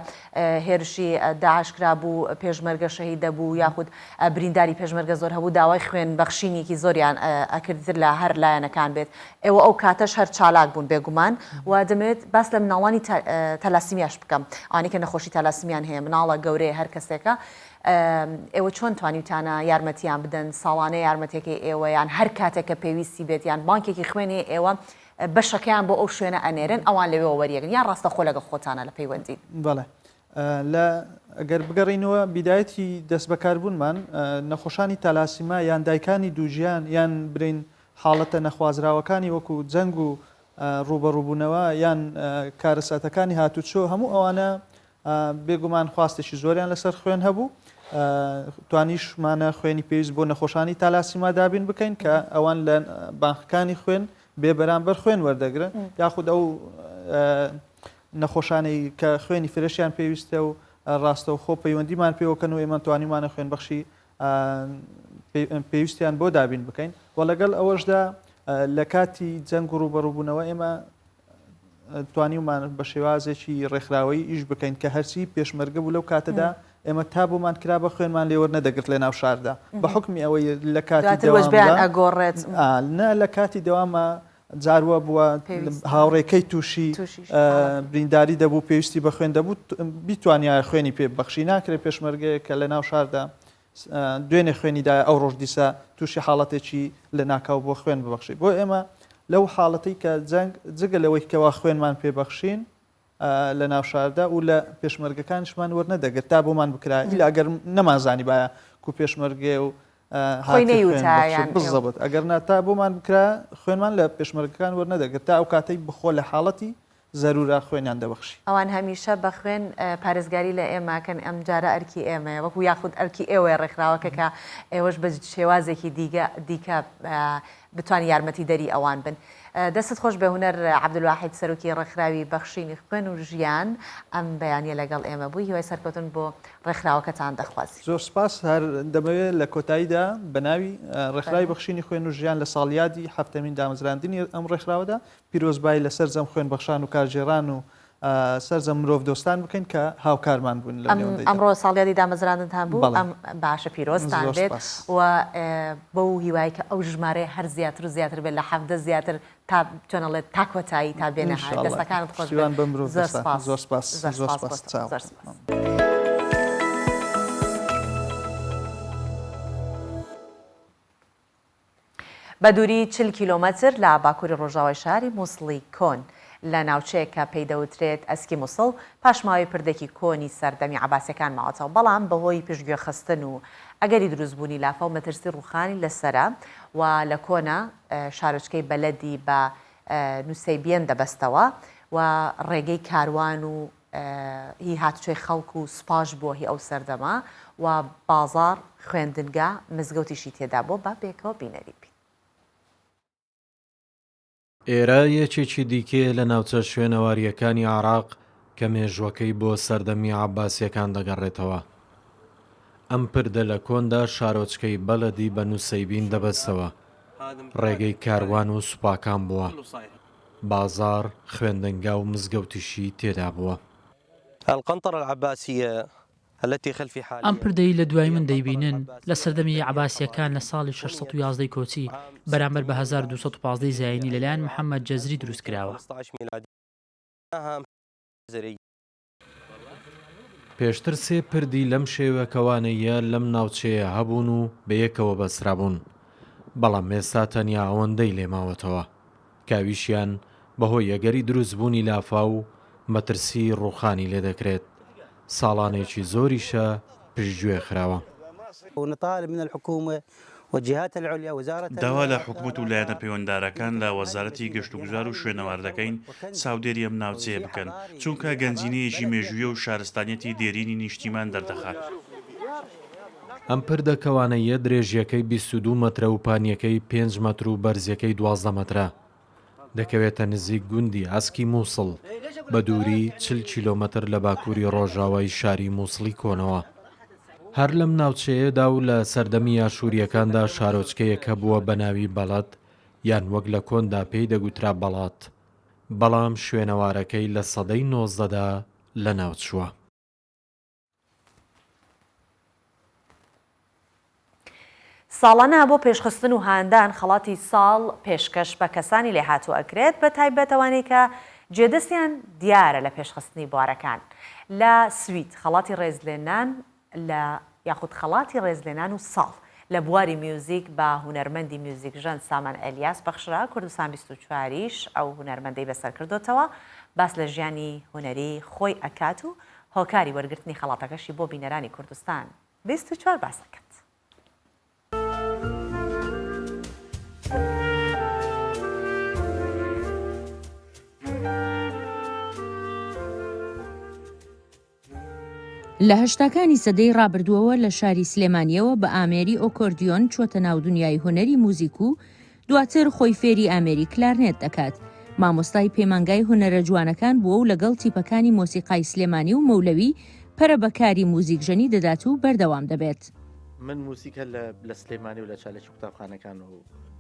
هێرشی داعشکرا بوو پێشمەرگە شەهید دەبوو یاخود برینداری پێشمەرگە زۆر هەبوو داوای خوێن بەخشینێکی زۆریان ئەکردتر لە هەر لایەنەکان بێت ئێوە ئەو کاتەش هەر چالاک بوون بێگومان و دەمێت باس لە مناڵانی تەلاسیمیاش بکەم ئەوانەی کە نەخۆشی تەلاسیمیان هەیە مناڵە گەورەیە هەر کەسێکە ئێوە چۆن توانیتانە یارمەتیان بدەن ساڵانەی یارمەتێکی ئێوە یان هەر کاتێککە پێویستی بێت یان بانکێکی خوێنێ ئێوە بەشەکەیان بۆ ئەو شوێنە ئەنێرن ئەوان لەوێ وەریەگەن یان ڕاستە خۆ لەگە خۆتانە لە پەیوەندی بەڵێ لە ئەگەر بگەڕینەوە بیدایەتی دەست بەکاربوونمان نەخۆشانی تالاسیما یان دایکانی دووژیان یان برین حاڵەتە نەخوازراوەکانی وەکو جەنگ و ڕوبەڕووبوونەوە یان کارەساتەکانی هاتوچۆ هەموو ئەوانە بێگومان خواستێکی زۆریان لەسەر خوێن هەبوو توانیشمانە خوێنی پێویست بۆ نەخۆشانی تالاسیما دابین بکەین کە ئەوان لە بانکەکانی خوێن بێ بەرامبەر خوێن وەردەگرن یاخود ئەو نەخۆشانەی کە خوێنی فرەشیان پێویستە و ڕاستە و خۆ پەیوەندیمان پێوەکەن و ئێمە توانیمانە خوێن بەخشی پێویستیان بۆ دابین بکەین و لەگەڵ ئەوەشدا لە کاتی جەنگ و ڕوبەڕووبوونەوە ئێمە توانیمان بە شێوازێکی ڕێکخراوەی ئیش بکەین کە هەرچی پێشمەرگە بوو لەو کاتەدا ئێمە تا بۆمان کرا بە خوێنمان لێوە نەدەگرت لە ناو شاردا بە حکمی ئەوەی لە کاتی ئەگۆڕێت نە لە کاتی دەوامە جاروە بووە هاوڕێکەی تووشی برینداری دەبوو پێویستی بە خوێن دەبوو بیتوانیا خوێنی پێ بەخشی ناکرێت پێشمەرگەیە کە لە ناو شاردا دوێنێ خوێنیدا ئەو ڕۆژ دیسە تووشی حاڵەتێکی لە ناکاو بۆ خوێن ببەخشی بۆ ئێمە لەو حاڵەتی کە جەنگ جگە لەوەی کەوا خوێنمان پێبەخشین لە ناو شاردا و لە پێشمەرگەکانشمان وەرنەدەگرت تا بۆمان بکرا ئیلا ئەگەر نەمازانی باە کو پێشمەرگێ و بزەبت ئەگەر ناتا بۆمان بکرا خوێنمان لە پێشمەرگەکان وەرنەدەگرت تا ئەو کاتەی بخۆ لە حاڵەتی زەرورە خوێنیان دەبەخشی ئەوان هەمیشە بە خوێن پارێزگاری لە ئێمەکەن ئەم جارە ئەرکی ئێمە وەکو یاخود ئەرکی ئێوەیە ڕێکخراوەکە کە ئێوەش بە شێوازێکی دیکە بتوانانی یارمەتی دەری ئەوان بن. دەست خۆش بە هونەر عەبدولواحید سەرۆکی ڕێکخراوی بەخشینی خوێن و ژیان ئەم بەیانیە لەگەڵ ئێمە بووی هیوای سەرکەوتن بۆ ڕێکخراوەکەتان دەخوازی. زۆر سپاس هەر دەمەوێت لە کۆتاییدا بە ناوی ڕێکخراوی بەخشینی خوێن و ژیان لە ساڵیادی هەفتەمین دامەزراندنی ئەم ڕێکخراوەدا پیرۆزبای لە سەرجەم خوێن بەخشان و کارژێڕان و سەرجەم مرۆڤ دۆستان بکەین کە هاوکارمان بوون ئەمڕۆ ساڵیادی دامەزراندنتان بوو ئەم باشە پیرۆستان بێت و بەو هیوای کە ئەو ژمارە هەر زیاتر و زیاتر بێت لە حەفدە زیاتر تا چۆنەڵێت تاکۆتایی تا بێنە دەستەکانت خۆش زۆر سپاس. بە دووری 40 کیلۆمەتر لە باکووری ڕۆژاوای شاری مووسڵی کۆن لە ناوچەیەکە پێیدەوترێت ئەسکی مووسڵ پاشماوەی پردێکی کۆنی سەردەمی عەباسیەکان ماوەتەوە بەڵام بەهۆی پشتگوێ خستن و ئەگەری دروستبوونی لافە و مەترسی ڕوخانی لەسرە و لە کۆنا شارۆچکەی بەلەدی بە نووسیبیەن دەبەستەوە و ڕێگەی کاروان و هی هاتوچۆی خەڵک و سوپاش بۆ هی ئەو سەردەما و بازار خوێندنگا مزگەوتیشی تێدا بۆ با بێکەوە بینەری بین. ئێرە یەکێکی دیکێ لە ناوچە شوێنەواریەکانی عێراق کە مێژوەکەی بۆ سەردەمی عەباسیەکان دەگەڕێتەوە. ئەم پردە لە کۆندا شارۆچکەی بەلەدی بە نووسیبین دەبەستەوە. ڕێگەی کاروان و سوپاکان بووە. بازار خوێندنگا و مزگەوتیشی تێدا بووە. القنطرة العباسية ئەم پردەی لە دوای من دەیبینن لە سەردەمی عەباسیەکان لە ساڵی 611 کۆچی بەرامبەر بە 1215 زاینی لەلایەن محەممەد جەزری دروست کراوە. پێشتر سێ پردی لەم شێوەکەوانەیە لەم ناوچەیە هەبوون و بەیەکەوە بەسرابوون بەڵام ئێستا تەنیا ئەوەندەی لێماوەتەوە کاویشیان بەهۆی یەگەری دروستبوونی لافا و مەترسی ڕوخانی لێ دەکرێت. ساڵانێکی زۆریشە پشتگوێ خراوە. داوا لە حکومت و لایەنە پەیوەنددارەکان لە وەزارەتی گەشتوگوزار و شوێنەواردەکەین چاودێری ئەم ناوچەیە بکەن چونکە گەنجینەیەکی مێژوویە و شارستانیەتی دێرینی نیشتیمان دەردەخات. ئەم پردەکەوانەیە درێژیەکەی 22 مەترە و پانیەکەی 5 مەتر و بەرزیەکەی 12 مەترە. دەکەوێتە نزیک گوندی ئەسکی مووسڵ بە دووری 40 کیلۆمەتر لە باکووری ڕۆژاوای شاری مووسڵی کۆنەوە. هەر لەم ناوچەیەدا و لە سەردەمی ئاشووریەکاندا شارۆچکەیەکە بووە بە ناوی بەڵەت یان وەک لە کۆندا پێی دەگوترا بەڵات بەڵام شوێنەوارەکەی لە سەدەی 19دا لە ناوچووە. ساڵانە بۆ پێشخستن و هاندان خەڵاتی ساڵ پێشکەش بە کەسانی لێ هاتوو ئەکرێت بە تایبەتەوەی کە جێدەستیان دیارە لە پێشخستنی بوارەکان. لە سوید خەڵاتی ڕێزلێنان لە یاخود خەڵاتی ڕێزلێنان و ساڵ لە بواری میوزیک بە هونەرمەندی میوزیکژەن سامان ئەلیاس بەخشرا کوردستان 24یش ئەو هونەرمەندەی بەسەر کردوتەوە باس لە ژیانی هونەری خۆی ئەکات و هۆکاری وەرگرتنی خەڵاتەکەشی بۆ بینەرانی کوردستان 24 باسەکەت. لە هەشتاکانی سەدەی ڕابردووەوە لە شاری سلێمانیەوە بە ئامێری ئۆکۆردیۆن چۆتە ناو دنیای هونەری موزیک و دواتر خۆی فێری ئامێری کلارنێت دەکات. مامۆستای پەیمانگای هونەرە جوانەکان بووە و لەگەڵ تیپەکانی مۆسیقای سلێمانی و مەولەوی پەرە بەکاری موزیکژەنی دەدات و بەردەوام دەبێت. من موسیقە لە سلێمانی و لە چالێکی قوتابخانەکان و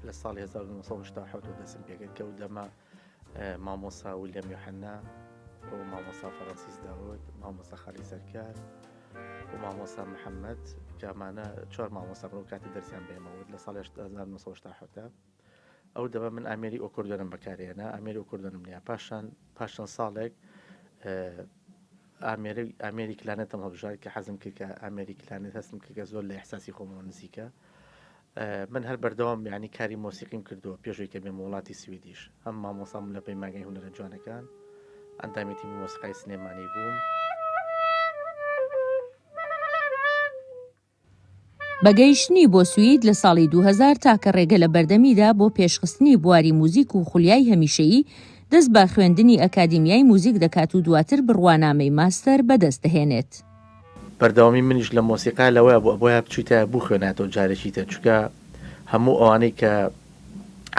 لە ساڵی 1970 دەسم پێکرد کە و دەما مامۆسا ویلیام یوحەنا و مامۆسا فەڕەنسیس داوود، مامۆسا خالی سەرکار و مامۆسا محەممەد کە ئەمانە 4 مامۆسا بن و کاتی دەرسیان بێمەوە لە ساڵی 1970 ئەو دەبە من ئامێری ئۆکۆردۆنم بەکارێنە، ئامێری ئۆکۆردۆنم نیە. پاشان ساڵێک ئامێری کلانێتم هەڵبژار کە حەزم کرد کە ئامێری کلانێت هەستم کە زۆر لە ئەحساسی خۆمەوە نزیکە. من هەر بەردەوام یعنی کاری مۆسیقیم کردووە پێشەوەی کە بێمە وڵاتی سویدیش، هەم مامۆسام لە پەیمانگای هونەرە جوانەکان، ئەندامێتی مۆسیقای سلێمانی بووم. بەگەیشتنی بۆ سوید لە ساڵی 2000 تاکە ڕێگە لە بەردەمیدا بۆ پێشخستنی بواری موزیک و خولیای هەمیشەیی دەست بە خوێندنی ئەکادیمیای موزیک دەکات و دواتر بڕوانامەی ماستەر بەدەست دەهێنێت. بەردەوامی منیش لە مۆسیقا لەوەیە بۆیە بچیتە بوو خوێنێتەوە جارێکی تر، چونکە هەموو ئەوانەی کە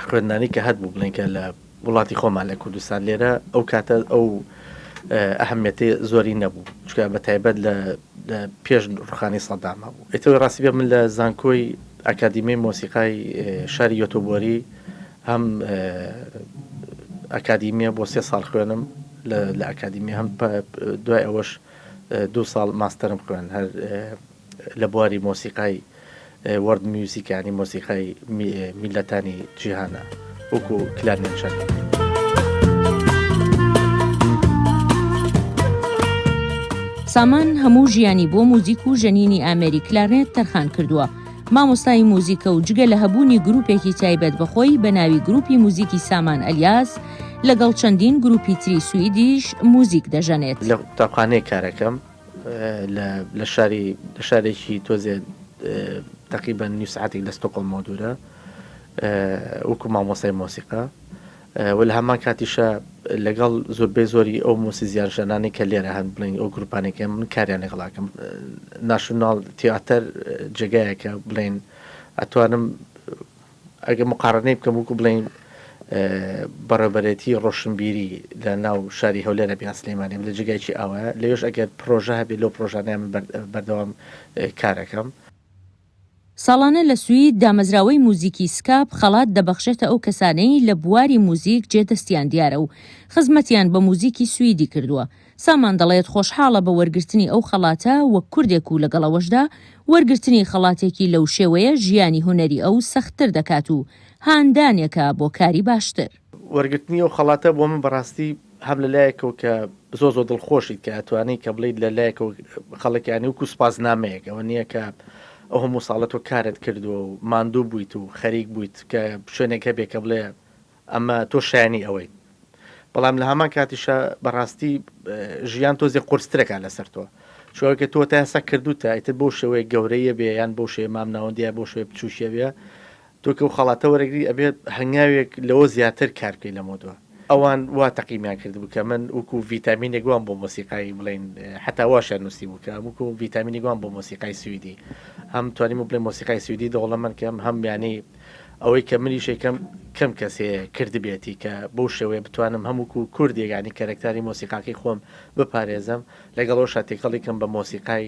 خوێندانی کە هەت بوو بڵێن کە لە وڵاتی خۆمان لە کوردستان لێرە ئەو کاتە ئەو ئەهەمیەتی زۆری نەبوو، چونکە بە تایبەت لە پێش ڕوخانی سەدامە بوو. ئێتەوەی ڕاستی بێ من لە زانکۆی ئەکادیمیای مۆسیقای شاری یۆتۆبۆری هەم ئەکادیمیە بۆ 3 ساڵ خوێنم لە ئەکادیمی، هەم دوای ئەوەش 2 ساڵ ماستەرم خوێن هەر لە بواری مۆسیقای وەرد میوزیک، ینی مۆسیقای میلەتانی جیهانە وەکو کلارنێت. سامان هەموو ژیانی بۆ موزیک و ژەنینی ئامێری کلارنێت تەرخان کردووە. مامۆستای موزیکە و جگە لە هەبوونی گروپێکی تایبەت بەخۆی بە ناوی گروپی موزیکی سامان ئەلیاس لەگەڵ چەندین گروپی تری سوئیدیش موزیک دەژەنێت. لە قوتابخانەیە کارەکەم لە شارێکی تۆزێ تقریبا نیو ساعتێک لە ستۆکۆڵمەوە دوورە وەکو مامۆستای مۆسیقا، و لە هەمان کاتیشە لەگەڵ زۆربەی زۆری ئەو مۆسیزیان ژەنانی کە لێرە هەن بڵین ئەو گروپانێکە من کاریان لەگەڵاکەم. ناشناڵ تیاتەر جێگایەکە بڵین ئەتوانم ئەگە مقارنەی بکەم وەکو بڵین بەڕێبەرێتی ڕۆشنبیری لە ناو شاری هەولێرە بیان سلێمانی لە جێگایکی ئەوە لەوێش ئەگەر پرۆژە هەبێت لەو پرۆژانیان بەردەوام کارەکەم. ساڵانە لە سوید دامەزراوەی موزیکی سکاپ خەڵات دەبەخشێتە ئەو کەسانەی لە بواری موزیک جێدەستیان دیارە و خزمەتیان بە موزیکی سویدی کردووە. سامان دەڵێت خۆشحاڵە بە وەرگرتنی ئەو خەڵاتە وەک کوردێک و لەگەڵەوەشدا وەرگرتنی خەڵاتێکی لەو شێوەیە ژیانی هونەری ئەو سەختتر دەکات و هاندانێکە بۆ کاری باشتر. وەرگرتنی ئەو خەڵاتە بۆ من بەڕاستی هەم لە لایەکەوە کە زۆ دڵخۆشیت کە ئەتوانەی کە بڵیت لە لایەکەوە خەڵکیانی وکو سپاسنامەیەک ئەوە نییە کە ئەو هەموو ساڵەت و کارت کردووە و ماندوو بوویت و خەریک بوویت کە شوێنێک هەبێ کە بڵێ ئەمە تۆ شایانی ئەوەی. بەڵام لە هەمان کاتیشە بەڕاستی ژیان تۆزێ قورسترەکە لەسەر تۆ، شوەکە تۆ تا ئێستا کردوتە ئیتر بۆ شێوەیە گەورەیە بێ یان بۆ شێ مام ناوەندیە بۆ شوێ بچوشیە بێ تۆ کە و خەڵاتە وەرەگری ئەبێت هەنگاوێک لەوە زیاتر کار بکەی لە مۆدووە. ئەوان وا تەقیمیان کردبوو کە من وەکو ڤیتامینێک وان بۆ مۆسیقای بڵێن حتا واشیان نووسی بوو کە وەکو ڤیتامینێک وان بۆ مۆسیقای سویدی هەم توانیم بڵێ مۆسیقای سویدی دەوڵەمەند کەم هەم یانی ئەوەی کە منیشێکم کەم کەسێ کردبێتی کە بۆ شێوەیە بتوانم هەمووکو کوردێگانی کەرەکتاری مۆسیقاکەی خۆم بپارێزم لەگەڵەوە تێکەڵێکم بە مۆسیقای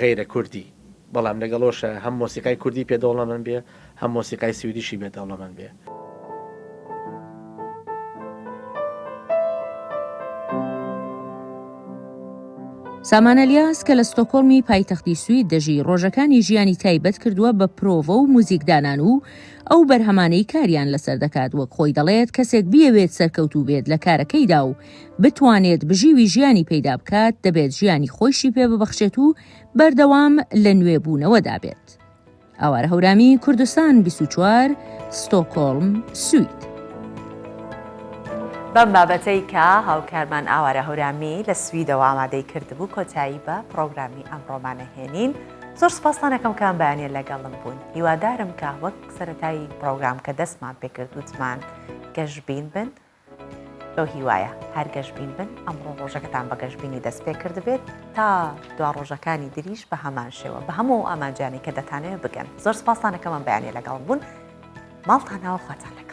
غیرە کوردی، بەڵام لەگەڵۆشە هەم مۆسیقای کوردی پێدەوڵەمەند بێ هەم مۆسیقای سویدیشی بێدەوڵەمەند بێ. سامان ئەلیاس کە لە ستۆکۆڵمی پایتەختی سوید دەژی ڕۆژەکانی ژیانی تایبەت کردووە بە پرۆڤە و موزیکدانان و ئەو بەرهەمانەی کاریان لەسەر دەکات وەک خۆی دەڵێت کەسێک بیەوێت سەرکەوتوو بێت لە کارەکەیدا و بتوانێت بژیوی ژیانی پەیدا بکات دەبێت ژیانی خۆشی پێ ببەخشێت و بەردەوام لە نوێبوونەوەدا بێت. ئاوارە هەورامی کوردستان 24 ستۆکۆڵم سوید. بەم بابەتەی کە هاوکارمان ئاوارە هەورامی لە سویدەوە ئامادەی کردبوو کۆتایی بە پرۆگرامی ئەمڕۆمانە هێنین. زۆر سپاسانەکەم کام بەیانێ لەگەڵم بوون. هیوادارم کە وەک سەرەتایی پرۆگرام کە دەستمان پێکرد وتمان گەشتبین بن بەو هیوایە هەر گەشتبین بن ئەمڕۆ ڕۆژەکەتان بە گەشتبینی دەست پێ کرد بێت تا دوا ڕۆژەکانی دریش بە هەمان شێوە بە هەموو ئامانجانی کە دەتانەوێت بگەن زۆر سپاسانەکەمان بەیانێ لەگەڵ بوون ماڵتان ناوە خواتان لەگەڵ